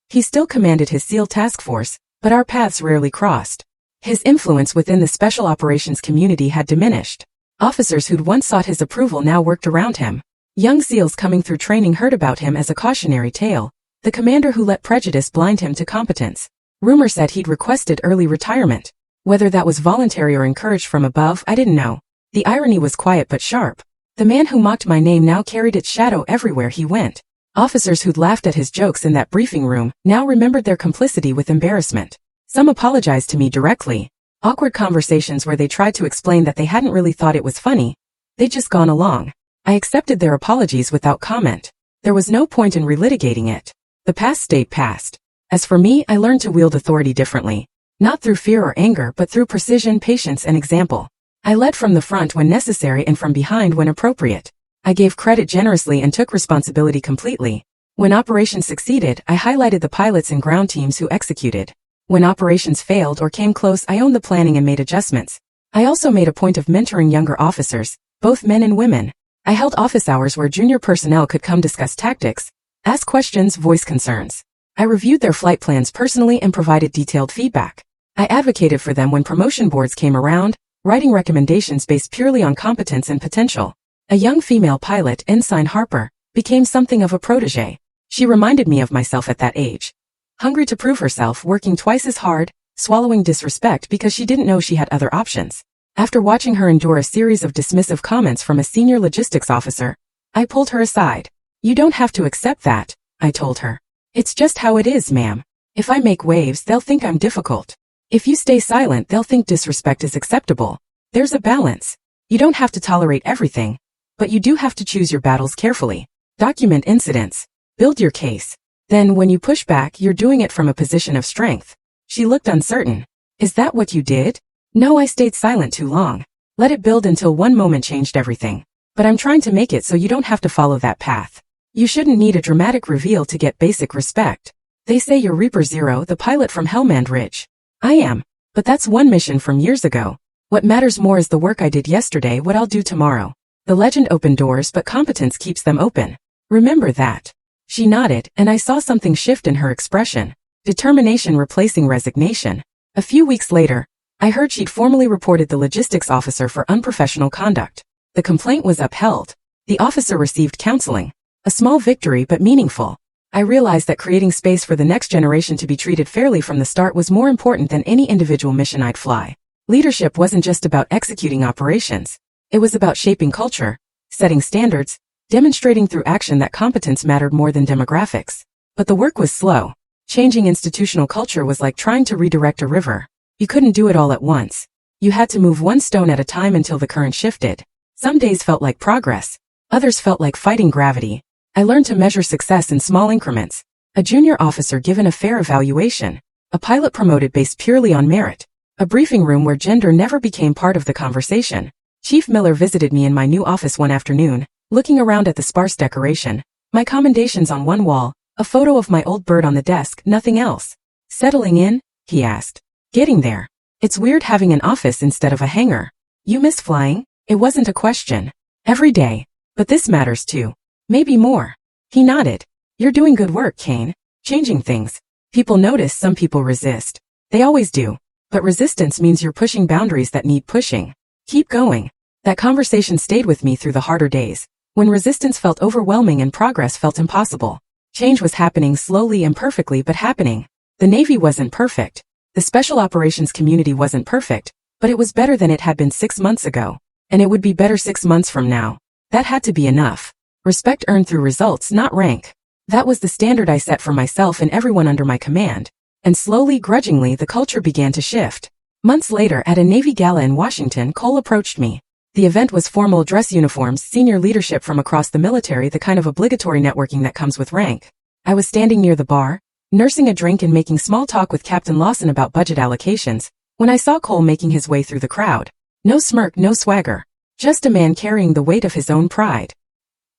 He still commanded his SEAL task force, but our paths rarely crossed. His influence within the special operations community had diminished. Officers who'd once sought his approval now worked around him. Young SEALs coming through training heard about him as a cautionary tale, the commander who let prejudice blind him to competence. Rumor said he'd requested early retirement. Whether that was voluntary or encouraged from above, I didn't know. The irony was quiet but sharp. The man who mocked my name now carried its shadow everywhere he went. Officers who'd laughed at his jokes in that briefing room now remembered their complicity with embarrassment. Some apologized to me directly. Awkward conversations where they tried to explain that they hadn't really thought it was funny. They'd just gone along. I accepted their apologies without comment. There was no point in relitigating it. The past stayed past. As for me, I learned to wield authority differently. Not through fear or anger, but through precision, patience, and example. I led from the front when necessary and from behind when appropriate. I gave credit generously and took responsibility completely. When operations succeeded, I highlighted the pilots and ground teams who executed. When operations failed or came close, I owned the planning and made adjustments. I also made a point of mentoring younger officers, both men and women. I held office hours where junior personnel could come discuss tactics, ask questions, voice concerns. I reviewed their flight plans personally and provided detailed feedback. I advocated for them when promotion boards came around, writing recommendations based purely on competence and potential. A young female pilot, Ensign Harper, became something of a protege. She reminded me of myself at that age. Hungry to prove herself, working twice as hard, swallowing disrespect because she didn't know she had other options. After watching her endure a series of dismissive comments from a senior logistics officer, I pulled her aside. "You don't have to accept that," I told her. It's just how it is, ma'am. If I make waves, they'll think I'm difficult. If you stay silent, they'll think disrespect is acceptable. There's a balance. You don't have to tolerate everything, but you do have to choose your battles carefully. Document incidents. Build your case. Then, when you push back, you're doing it from a position of strength. She looked uncertain. Is that what you did? No, I stayed silent too long. Let it build until one moment changed everything. But I'm trying to make it so you don't have to follow that path. You shouldn't need a dramatic reveal to get basic respect. They say you're Reaper Zero, the pilot from Hellman Ridge. I am. But that's one mission from years ago. What matters more is the work I did yesterday, what I'll do tomorrow. The legend opened doors, but competence keeps them open. Remember that. She nodded, and I saw something shift in her expression. Determination replacing resignation. A few weeks later, I heard she'd formally reported the logistics officer for unprofessional conduct. The complaint was upheld. The officer received counseling. A small victory, but meaningful. I realized that creating space for the next generation to be treated fairly from the start was more important than any individual mission I'd fly. Leadership wasn't just about executing operations. It was about shaping culture, setting standards, demonstrating through action that competence mattered more than demographics. But the work was slow. Changing institutional culture was like trying to redirect a river. You couldn't do it all at once. You had to move one stone at a time until the current shifted. Some days felt like progress. Others felt like fighting gravity. I learned to measure success in small increments. A junior officer given a fair evaluation. A pilot promoted based purely on merit. A briefing room where gender never became part of the conversation. Chief Miller visited me in my new office one afternoon, looking around at the sparse decoration. My commendations on one wall, a photo of my old bird on the desk, nothing else. Settling in? He asked. Getting there. It's weird having an office instead of a hangar. You miss flying? It wasn't a question. Every day. But this matters too. Maybe more. He nodded. You're doing good work, Kane. Changing things. People notice, some people resist. They always do. But resistance means you're pushing boundaries that need pushing. Keep going. That conversation stayed with me through the harder days, when resistance felt overwhelming and progress felt impossible. Change was happening slowly and perfectly, but happening. The Navy wasn't perfect. The Special Operations community wasn't perfect, but it was better than it had been 6 months ago. And it would be better 6 months from now. That had to be enough. Respect earned through results, not rank. That was the standard I set for myself and everyone under my command. And slowly, grudgingly, the culture began to shift. Months later, at a Navy gala in Washington, Cole approached me. The event was formal dress uniforms, senior leadership from across the military, the kind of obligatory networking that comes with rank. I was standing near the bar, nursing a drink and making small talk with Captain Lawson about budget allocations, when I saw Cole making his way through the crowd. No smirk, no swagger. Just a man carrying the weight of his own pride.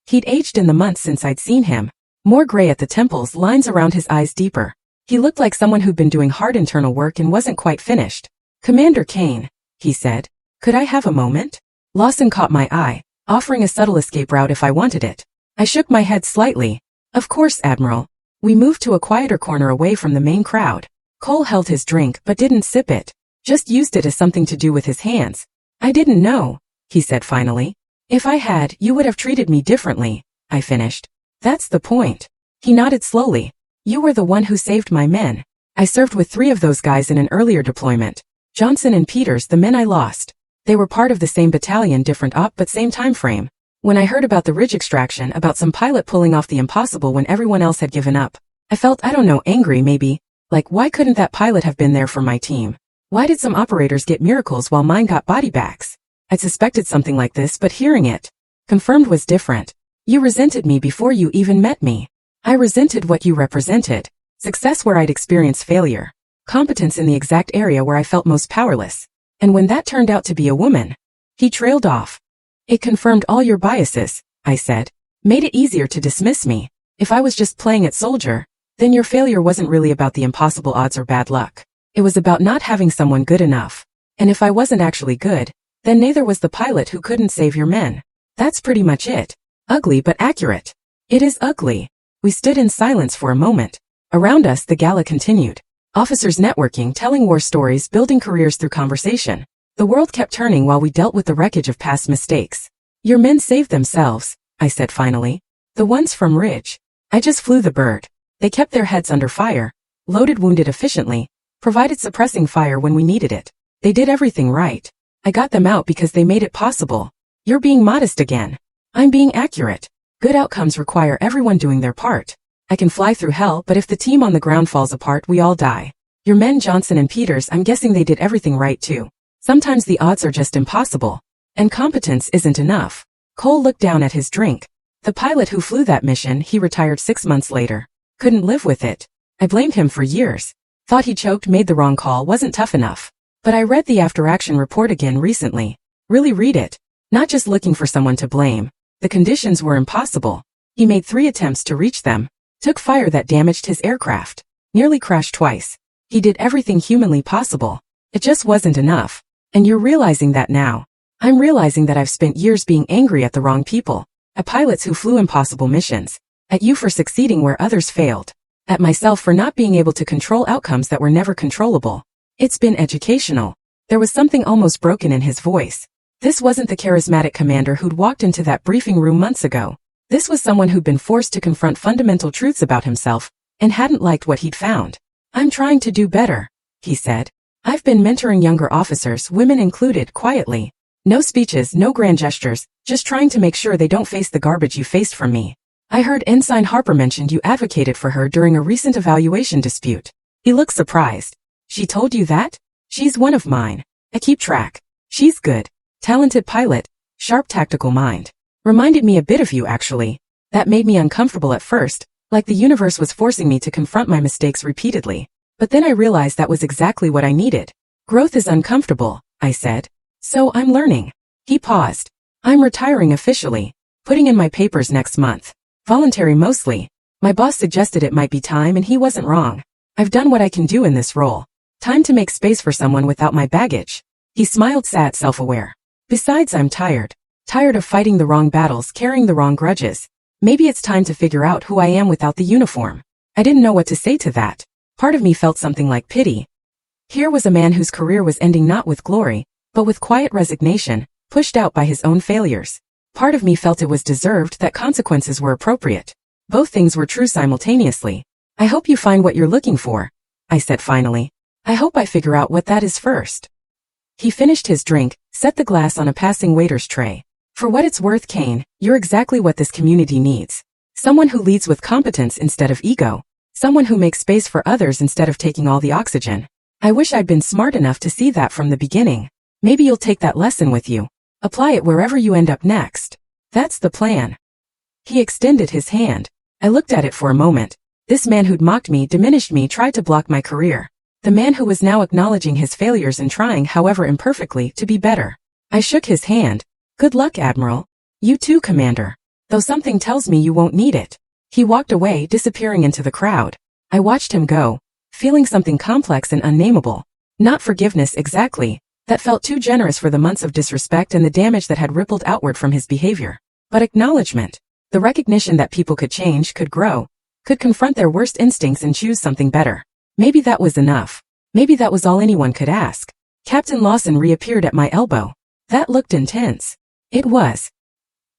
He'd aged in the months since I'd seen him. More gray at the temples, lines around his eyes deeper. He looked like someone who'd been doing hard internal work and wasn't quite finished. Commander Kane, he said. Could I have a moment? Lawson caught my eye, offering a subtle escape route if I wanted it. I shook my head slightly. Of course, Admiral. We moved to a quieter corner away from the main crowd. Cole held his drink but didn't sip it. Just used it as something to do with his hands. I didn't know, he said finally. If I had, you would have treated me differently, I finished. That's the point. He nodded slowly. You were the one who saved my men. I served with 3 of those guys in an earlier deployment. Johnson and Peters, the men I lost. They were part of the same battalion, different op but same time frame. When I heard about the ridge extraction, about some pilot pulling off the impossible when everyone else had given up, I felt, I don't know, angry maybe. Like, why couldn't that pilot have been there for my team? Why did some operators get miracles while mine got body bags? I'd suspected something like this, but hearing it confirmed was different. You resented me before you even met me. I resented what you represented. Success where I'd experienced failure. Competence in the exact area where I felt most powerless. And when that turned out to be a woman, he trailed off. It confirmed all your biases, I said. Made it easier to dismiss me. If I was just playing at soldier, then your failure wasn't really about the impossible odds or bad luck. It was about not having someone good enough. And if I wasn't actually good, then neither was the pilot who couldn't save your men. That's pretty much it. Ugly but accurate. It is ugly. We stood in silence for a moment. Around us, the gala continued. Officers networking, telling war stories, building careers through conversation. The world kept turning while we dealt with the wreckage of past mistakes. Your men saved themselves, I said finally. The ones from Ridge. I just flew the bird. They kept their heads under fire, loaded wounded efficiently, provided suppressing fire when we needed it. They did everything right. I got them out because they made it possible. You're being modest again. I'm being accurate. Good outcomes require everyone doing their part. I can fly through hell, but if the team on the ground falls apart, we all die. Your men Johnson and Peters, I'm guessing they did everything right too. Sometimes the odds are just impossible. And competence isn't enough. Cole looked down at his drink. The pilot who flew that mission, he retired 6 months later. Couldn't live with it. I blamed him for years. Thought he choked, made the wrong call, wasn't tough enough. But I read the after-action report again recently. Really read it. Not just looking for someone to blame. The conditions were impossible. He made 3 attempts to reach them. Took fire that damaged his aircraft. Nearly crashed twice. He did everything humanly possible. It just wasn't enough. And you're realizing that now. I'm realizing that I've spent years being angry at the wrong people. At pilots who flew impossible missions. At you for succeeding where others failed. At myself for not being able to control outcomes that were never controllable. It's been educational. There was something almost broken in his voice. This wasn't the charismatic commander who'd walked into that briefing room months ago. This was someone who'd been forced to confront fundamental truths about himself, and hadn't liked what he'd found. I'm trying to do better, he said. I've been mentoring younger officers, women included, quietly. No speeches, no grand gestures, just trying to make sure they don't face the garbage you faced from me. I heard Ensign Harper mentioned you advocated for her during a recent evaluation dispute. He looked surprised. She told you that? She's one of mine. I keep track. She's good. Talented pilot. Sharp tactical mind. Reminded me a bit of you, actually. That made me uncomfortable at first, like the universe was forcing me to confront my mistakes repeatedly. But then I realized that was exactly what I needed. Growth is uncomfortable, I said. So I'm learning. He paused. I'm retiring officially. Putting in my papers next month. Voluntary mostly. My boss suggested it might be time and he wasn't wrong. I've done what I can do in this role. Time to make space for someone without my baggage. He smiled, sad, self-aware. Besides, I'm tired. Tired of fighting the wrong battles, carrying the wrong grudges. Maybe it's time to figure out who I am without the uniform. I didn't know what to say to that. Part of me felt something like pity. Here was a man whose career was ending not with glory, but with quiet resignation, pushed out by his own failures. Part of me felt it was deserved, that consequences were appropriate. Both things were true simultaneously. I hope you find what you're looking for, I said finally. I hope I figure out what that is first. He finished his drink, set the glass on a passing waiter's tray. For what it's worth, Kane, you're exactly what this community needs. Someone who leads with competence instead of ego. Someone who makes space for others instead of taking all the oxygen. I wish I'd been smart enough to see that from the beginning. Maybe you'll take that lesson with you. Apply it wherever you end up next. That's the plan. He extended his hand. I looked at it for a moment. This man who'd mocked me, diminished me, tried to block my career. The man who was now acknowledging his failures and trying, however imperfectly, to be better. I shook his hand. Good luck, Admiral. You too, Commander. Though something tells me you won't need it. He walked away, disappearing into the crowd. I watched him go, feeling something complex and unnameable. Not forgiveness exactly. That felt too generous for the months of disrespect and the damage that had rippled outward from his behavior. But acknowledgement. The recognition that people could change, could grow, could confront their worst instincts and choose something better. Maybe that was enough. Maybe that was all anyone could ask. Captain Lawson reappeared at my elbow. That looked intense. It was.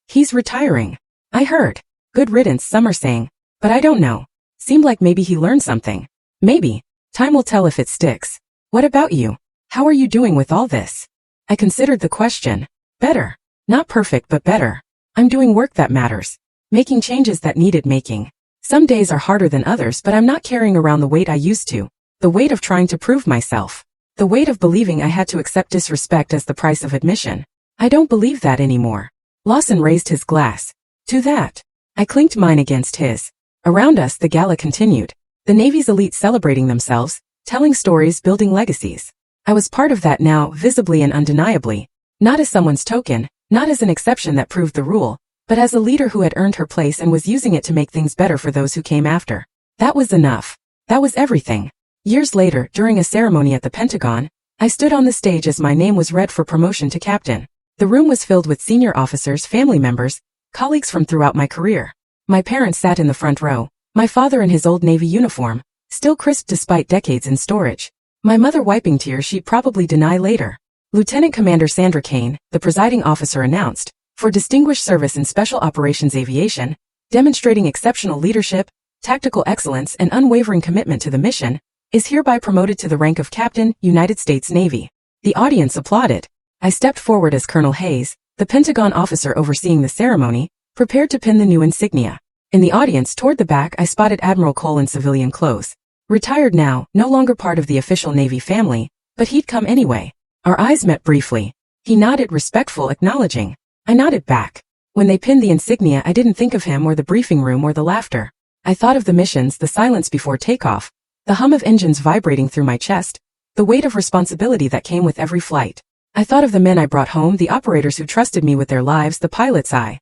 He's retiring. I heard. Good riddance, some are saying. But I don't know. Seemed like maybe he learned something. Maybe. Time will tell if it sticks. What about you? How are you doing with all this? I considered the question. Better. Not perfect, but better. I'm doing work that matters. Making changes that needed making. Some days are harder than others, but I'm not carrying around the weight I used to. The weight of trying to prove myself. The weight of believing I had to accept disrespect as the price of admission. I don't believe that anymore. Lawson raised his glass. To that. I clinked mine against his. Around us, the gala continued. The Navy's elite celebrating themselves, telling stories, building legacies. I was part of that now, visibly and undeniably. Not as someone's token, not as an exception that proved the rule, but as a leader who had earned her place and was using it to make things better for those who came after. That was enough. That was everything. Years later, during a ceremony at the Pentagon, I stood on the stage as my name was read for promotion to captain. The room was filled with senior officers, family members, colleagues from throughout my career. My parents sat in the front row, my father in his old Navy uniform, still crisp despite decades in storage. My mother wiping tears she'd probably deny later. Lieutenant Commander Sandra Kane, the presiding officer, announced, for distinguished service in Special Operations Aviation, demonstrating exceptional leadership, tactical excellence and unwavering commitment to the mission, is hereby promoted to the rank of Captain, United States Navy. The audience applauded. I stepped forward as Colonel Hayes, the Pentagon officer overseeing the ceremony, prepared to pin the new insignia. In the audience toward the back I spotted Admiral Cole in civilian clothes. Retired now, no longer part of the official Navy family, but he'd come anyway. Our eyes met briefly. He nodded, respectful, acknowledging. I nodded back. When they pinned the insignia I didn't think of him or the briefing room or the laughter. I thought of the missions, the silence before takeoff, the hum of engines vibrating through my chest, the weight of responsibility that came with every flight. I thought of the men I brought home, the operators who trusted me with their lives, the pilots I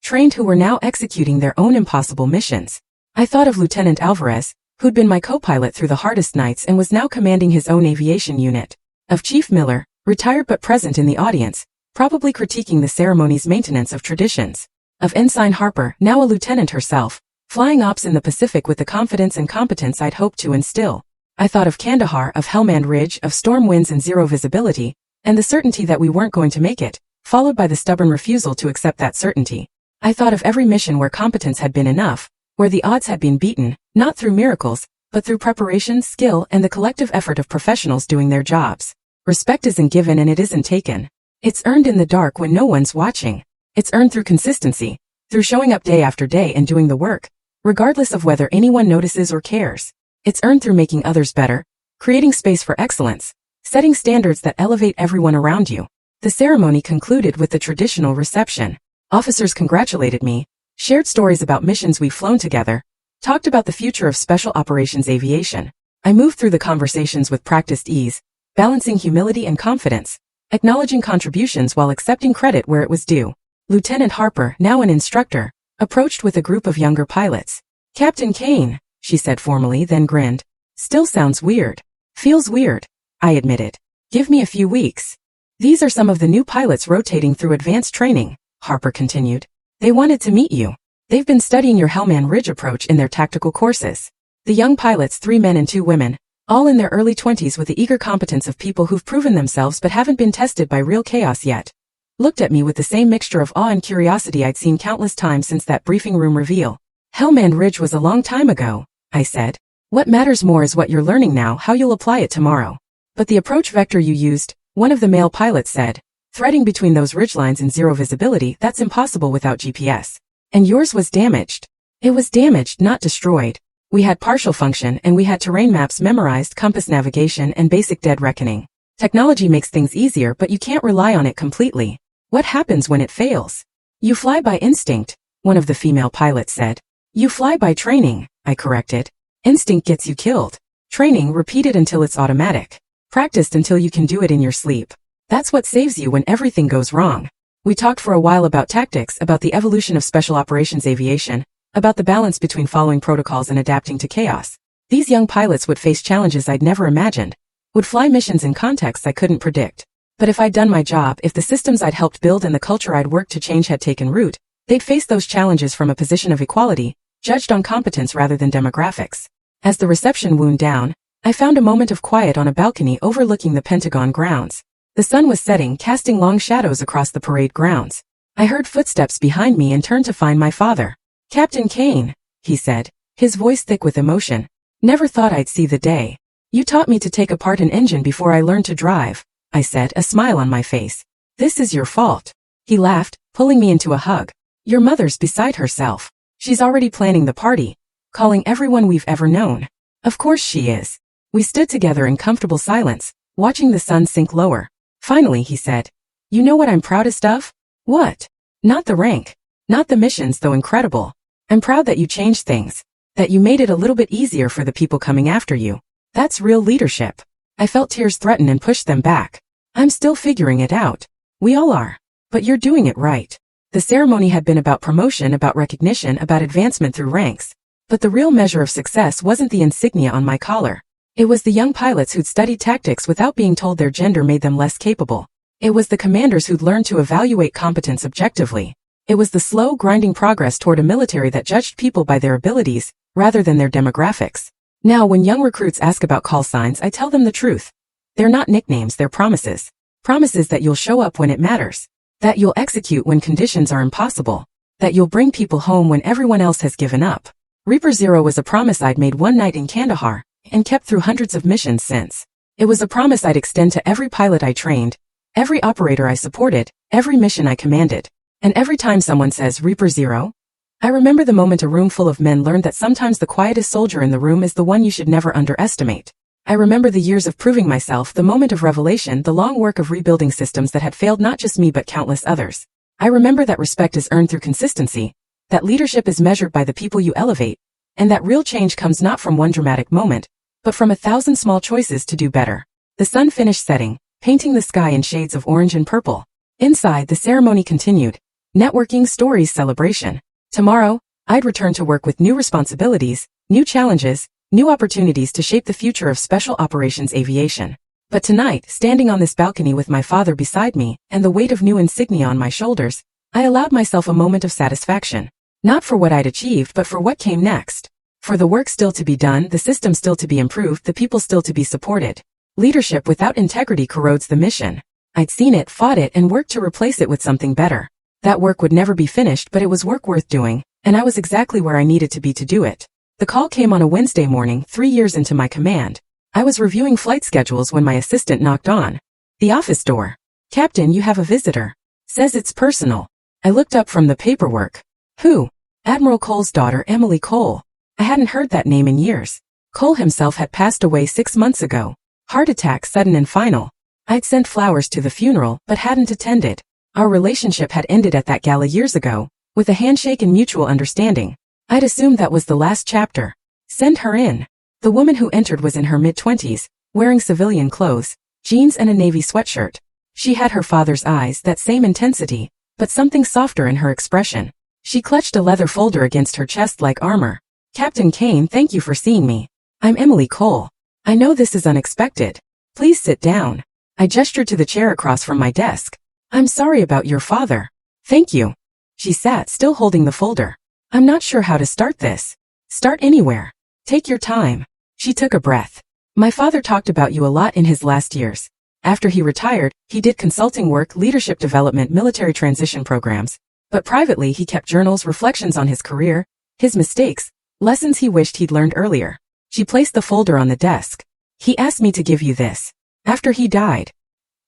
trained who were now executing their own impossible missions. I thought of Lieutenant Alvarez, who'd been my co-pilot through the hardest nights and was now commanding his own aviation unit. Of Chief Miller, retired but present in the audience, probably critiquing the ceremony's maintenance of traditions. Of Ensign Harper, now a lieutenant herself, flying ops in the Pacific with the confidence and competence I'd hoped to instill. I thought of Kandahar, of Helmand Ridge, of storm winds and zero visibility, and the certainty that we weren't going to make it, followed by the stubborn refusal to accept that certainty. I thought of every mission where competence had been enough, where the odds had been beaten, not through miracles, but through preparation, skill, and the collective effort of professionals doing their jobs. Respect isn't given and it isn't taken. It's earned in the dark when no one's watching. It's earned through consistency, through showing up day after day and doing the work, regardless of whether anyone notices or cares. It's earned through making others better, creating space for excellence, setting standards that elevate everyone around you. The ceremony concluded with the traditional reception. Officers congratulated me, shared stories about missions we've flown together, talked about the future of special operations aviation. I moved through the conversations with practiced ease, balancing humility and confidence, acknowledging contributions while accepting credit where it was due. Lieutenant Harper, now an instructor, approached with a group of younger pilots. Captain Kane, she said formally, then grinned. Still sounds weird. Feels weird, I admitted. Give me a few weeks. These are some of the new pilots rotating through advanced training, Harper continued. They wanted to meet you. They've been studying your Helmand Ridge approach in their tactical courses. The young pilots, 3 men and 2 women, all in their early 20s with the eager competence of people who've proven themselves but haven't been tested by real chaos yet, looked at me with the same mixture of awe and curiosity I'd seen countless times since that briefing room reveal. Helmand Ridge was a long time ago, I said. What matters more is what you're learning now, how you'll apply it tomorrow. But the approach vector you used, one of the male pilots said, threading between those ridgelines in zero visibility, that's impossible without GPS. And yours was damaged. It was damaged, not destroyed. We had partial function and we had terrain maps memorized, compass navigation and basic dead reckoning. Technology makes things easier but you can't rely on it completely. What happens when it fails? You fly by instinct, one of the female pilots said. You fly by training, I corrected. Instinct gets you killed. Training repeated until it's automatic. Practiced until you can do it in your sleep. That's what saves you when everything goes wrong. We talked for a while about tactics, about the evolution of special operations aviation, about the balance between following protocols and adapting to chaos. These young pilots would face challenges I'd never imagined, would fly missions in contexts I couldn't predict. But if I'd done my job, if the systems I'd helped build and the culture I'd worked to change had taken root, they'd face those challenges from a position of equality, judged on competence rather than demographics. As the reception wound down, I found a moment of quiet on a balcony overlooking the Pentagon grounds. The sun was setting, casting long shadows across the parade grounds. I heard footsteps behind me and turned to find my father. Captain Kane, he said, his voice thick with emotion. Never thought I'd see the day. You taught me to take apart an engine before I learned to drive, I said, a smile on my face. This is your fault. He laughed, pulling me into a hug. Your mother's beside herself. She's already planning the party, calling everyone we've ever known. Of course she is. We stood together in comfortable silence, watching the sun sink lower. Finally, he said, you know what I'm proudest of? What? Not the rank. Not the missions, though incredible. I'm proud that you changed things. That you made it a little bit easier for the people coming after you. That's real leadership. I felt tears threaten and pushed them back. I'm still figuring it out. We all are. But you're doing it right. The ceremony had been about promotion, about recognition, about advancement through ranks. But the real measure of success wasn't the insignia on my collar. It was the young pilots who'd studied tactics without being told their gender made them less capable. It was the commanders who'd learned to evaluate competence objectively. It was the slow, grinding progress toward a military that judged people by their abilities, rather than their demographics. Now, when young recruits ask about call signs, I tell them the truth. They're not nicknames, they're promises. Promises that you'll show up when it matters. That you'll execute when conditions are impossible. That you'll bring people home when everyone else has given up. Reaper Zero was a promise I'd made one night in Kandahar, and kept through hundreds of missions since. It was a promise I'd extend to every pilot I trained, every operator I supported, every mission I commanded. And every time someone says Reaper Zero, I remember the moment a room full of men learned that sometimes the quietest soldier in the room is the one you should never underestimate. I remember the years of proving myself, the moment of revelation, the long work of rebuilding systems that had failed not just me but countless others. I remember that respect is earned through consistency, that leadership is measured by the people you elevate, and that real change comes not from one dramatic moment, but from 1,000 small choices to do better. The sun finished setting, painting the sky in shades of orange and purple. Inside, the ceremony continued. Networking, stories, celebration. Tomorrow, I'd return to work with new responsibilities, new challenges, new opportunities to shape the future of Special Operations Aviation. But tonight, standing on this balcony with my father beside me, and the weight of new insignia on my shoulders, I allowed myself a moment of satisfaction. Not for what I'd achieved, but for what came next. For the work still to be done, the system still to be improved, the people still to be supported. Leadership without integrity corrodes the mission. I'd seen it, fought it, and worked to replace it with something better. That work would never be finished, but it was work worth doing, and I was exactly where I needed to be to do it. The call came on a Wednesday morning, 3 years into my command. I was reviewing flight schedules when my assistant knocked on the office door. "Captain, you have a visitor. Says it's personal." I looked up from the paperwork. Who? Admiral Cole's daughter, Emily Cole. I hadn't heard that name in years. Cole himself had passed away 6 months ago. Heart attack, sudden and final. I'd sent flowers to the funeral, but hadn't attended. Our relationship had ended at that gala years ago, with a handshake and mutual understanding. I'd assumed that was the last chapter. Send her in. The woman who entered was in her mid-20s, wearing civilian clothes, jeans and a navy sweatshirt. She had her father's eyes, that same intensity, but something softer in her expression. She clutched a leather folder against her chest like armor. "Captain Kane, thank you for seeing me. I'm Emily Cole. I know this is unexpected. Please sit down." I gestured to the chair across from my desk. "I'm sorry about your father." "Thank you." She sat, still holding the folder. "I'm not sure how to start this." "Start anywhere. Take your time." She took a breath. "My father talked about you a lot in his last years. After he retired, he did consulting work, leadership development, military transition programs. But privately he kept journals, reflections on his career, his mistakes, lessons he wished he'd learned earlier." She placed the folder on the desk. "He asked me to give you this. After he died.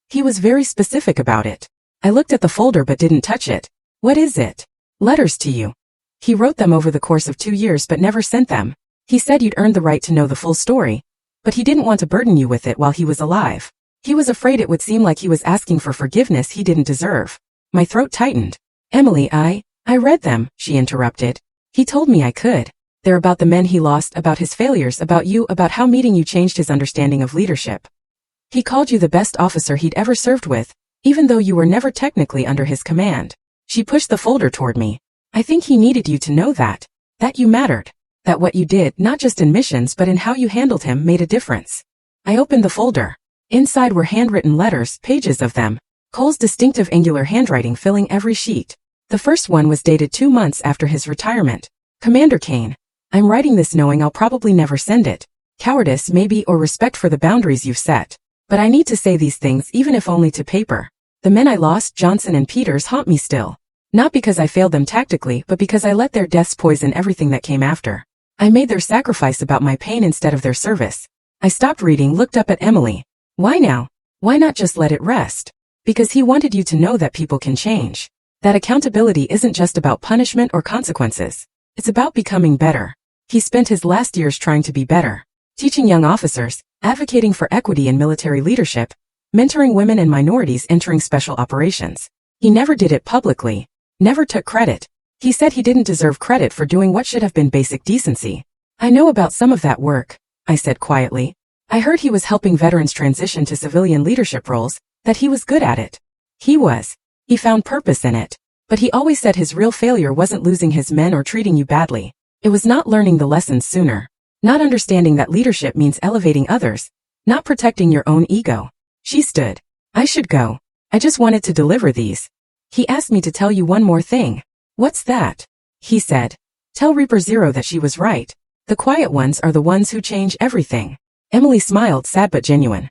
He was very specific about it." I looked at the folder but didn't touch it. "What is it?" "Letters to you. He wrote them over the course of 2 years but never sent them. He said you'd earned the right to know the full story, but he didn't want to burden you with it while he was alive. He was afraid it would seem like he was asking for forgiveness he didn't deserve." My throat tightened. "Emily, I read them," she interrupted. "He told me I could. They're about the men he lost, about his failures, about you, about how meeting you changed his understanding of leadership. He called you the best officer he'd ever served with, even though you were never technically under his command." She pushed the folder toward me. "I think he needed you to know that you mattered. That what you did, not just in missions but in how you handled him, made a difference." I opened the folder. Inside were handwritten letters, pages of them. Cole's distinctive angular handwriting filling every sheet. The first one was dated 2 months after his retirement. "Commander Kane, I'm writing this knowing I'll probably never send it. Cowardice, maybe, or respect for the boundaries you've set. But I need to say these things, even if only to paper. The men I lost, Johnson and Peters, haunt me still. Not because I failed them tactically, but because I let their deaths poison everything that came after. I made their sacrifice about my pain instead of their service." I stopped reading, looked up at Emily. "Why now? Why not just let it rest?" "Because he wanted you to know that people can change. That accountability isn't just about punishment or consequences. It's about becoming better. He spent his last years trying to be better. Teaching young officers, advocating for equity in military leadership, mentoring women and minorities entering special operations. He never did it publicly. Never took credit. He said he didn't deserve credit for doing what should have been basic decency. "I know about some of that work," I said quietly. "I heard he was helping veterans transition to civilian leadership roles, that he was good at it. He found purpose in it. But he always said his real failure wasn't losing his men or treating you badly. It was not learning the lessons sooner. Not understanding that leadership means elevating others, not protecting your own ego." She stood. "I should go. I just wanted to deliver these." "He asked me to tell you one more thing." "What's that?" He said. "Tell Reaper Zero that she was right. The quiet ones are the ones who change everything." Emily smiled, sad but genuine.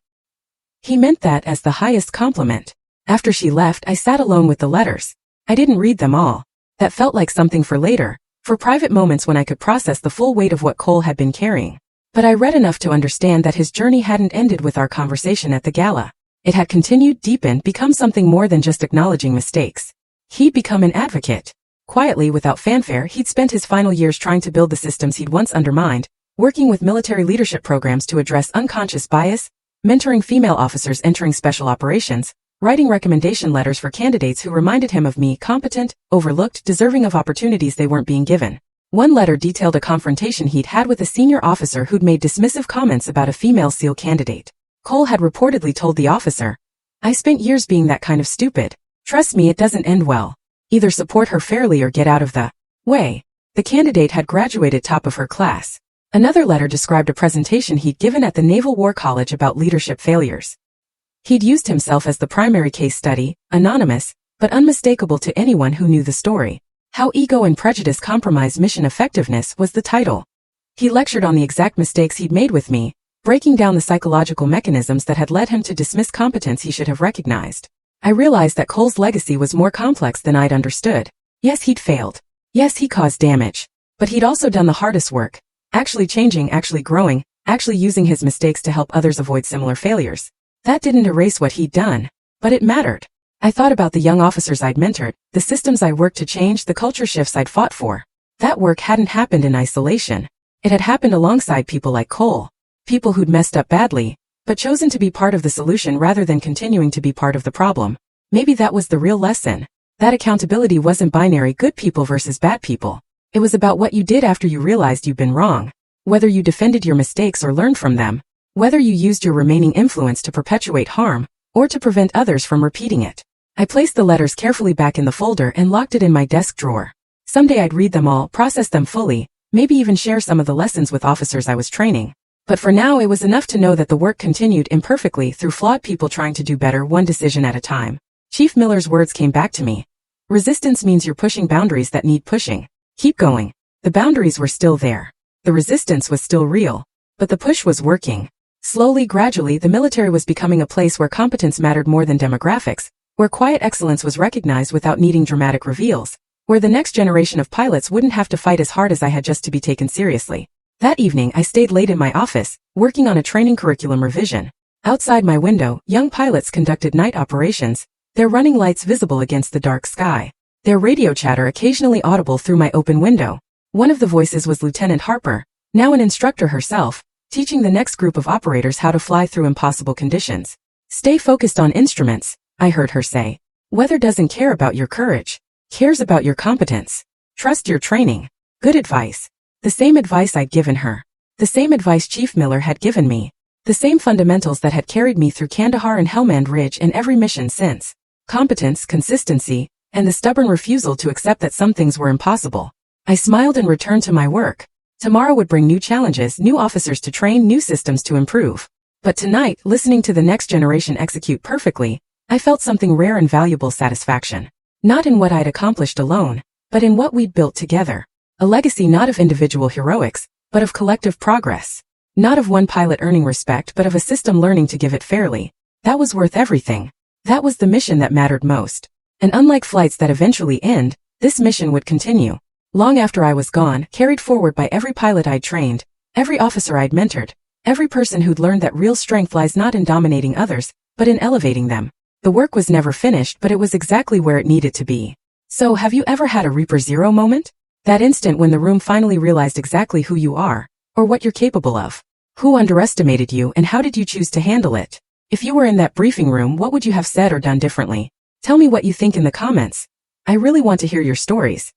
He meant that as the highest compliment. After she left, I sat alone with the letters. I didn't read them all. That felt like something for later, for private moments when I could process the full weight of what Cole had been carrying. But I read enough to understand that his journey hadn't ended with our conversation at the gala. It had continued, deepened, become something more than just acknowledging mistakes. He'd become an advocate. Quietly, without fanfare, he'd spent his final years trying to build the systems he'd once undermined, working with military leadership programs to address unconscious bias, mentoring female officers entering special operations, writing recommendation letters for candidates who reminded him of me, competent, overlooked, deserving of opportunities they weren't being given. One letter detailed a confrontation he'd had with a senior officer who'd made dismissive comments about a female SEAL candidate. Cole had reportedly told the officer, "I spent years being that kind of stupid. Trust me, it doesn't end well. Either support her fairly or get out of the way." The candidate had graduated top of her class. Another letter described a presentation he'd given at the Naval War College about leadership failures. He'd used himself as the primary case study, anonymous, but unmistakable to anyone who knew the story. How Ego and Prejudice Compromise Mission Effectiveness was the title. He lectured on the exact mistakes he'd made with me, breaking down the psychological mechanisms that had led him to dismiss competence he should have recognized. I realized that Cole's legacy was more complex than I'd understood. Yes, he'd failed. Yes, he caused damage. But he'd also done the hardest work, actually changing, actually growing, actually using his mistakes to help others avoid similar failures. That didn't erase what he'd done, but it mattered. I thought about the young officers I'd mentored, the systems I worked to change, the culture shifts I'd fought for. That work hadn't happened in isolation. It had happened alongside people like Cole. People who'd messed up badly, but chosen to be part of the solution rather than continuing to be part of the problem. Maybe that was the real lesson. That accountability wasn't binary, good people versus bad people. It was about what you did after you realized you'd been wrong. Whether you defended your mistakes or learned from them. Whether you used your remaining influence to perpetuate harm, or to prevent others from repeating it. I placed the letters carefully back in the folder and locked it in my desk drawer. Someday I'd read them all, process them fully, maybe even share some of the lessons with officers I was training. But for now it was enough to know that the work continued imperfectly through flawed people trying to do better one decision at a time. Chief Miller's words came back to me. Resistance means you're pushing boundaries that need pushing. Keep going. The boundaries were still there. The resistance was still real. But the push was working. Slowly, gradually, the military was becoming a place where competence mattered more than demographics, where quiet excellence was recognized without needing dramatic reveals, where the next generation of pilots wouldn't have to fight as hard as I had just to be taken seriously. That evening, I stayed late in my office, working on a training curriculum revision. Outside my window, young pilots conducted night operations, their running lights visible against the dark sky, their radio chatter occasionally audible through my open window. One of the voices was Lieutenant Harper, now an instructor herself, teaching the next group of operators how to fly through impossible conditions. Stay focused on instruments, I heard her say. Weather doesn't care about your courage, cares about your competence. Trust your training. Good advice. The same advice I'd given her. The same advice Chief Miller had given me. The same fundamentals that had carried me through Kandahar and Helmand Ridge and every mission since. Competence, consistency, and the stubborn refusal to accept that some things were impossible. I smiled and returned to my work. Tomorrow would bring new challenges, new officers to train, new systems to improve. But tonight, listening to the next generation execute perfectly, I felt something rare and valuable satisfaction. Not in what I'd accomplished alone, but in what we'd built together. A legacy not of individual heroics, but of collective progress. Not of one pilot earning respect, but of a system learning to give it fairly. That was worth everything. That was the mission that mattered most. And unlike flights that eventually end, this mission would continue. Long after I was gone, carried forward by every pilot I'd trained, every officer I'd mentored, every person who'd learned that real strength lies not in dominating others, but in elevating them. The work was never finished, but it was exactly where it needed to be. So have you ever had a Reaper Zero moment? That instant when the room finally realized exactly who you are, or what you're capable of. Who underestimated you and how did you choose to handle it? If you were in that briefing room, what would you have said or done differently? Tell me what you think in the comments. I really want to hear your stories.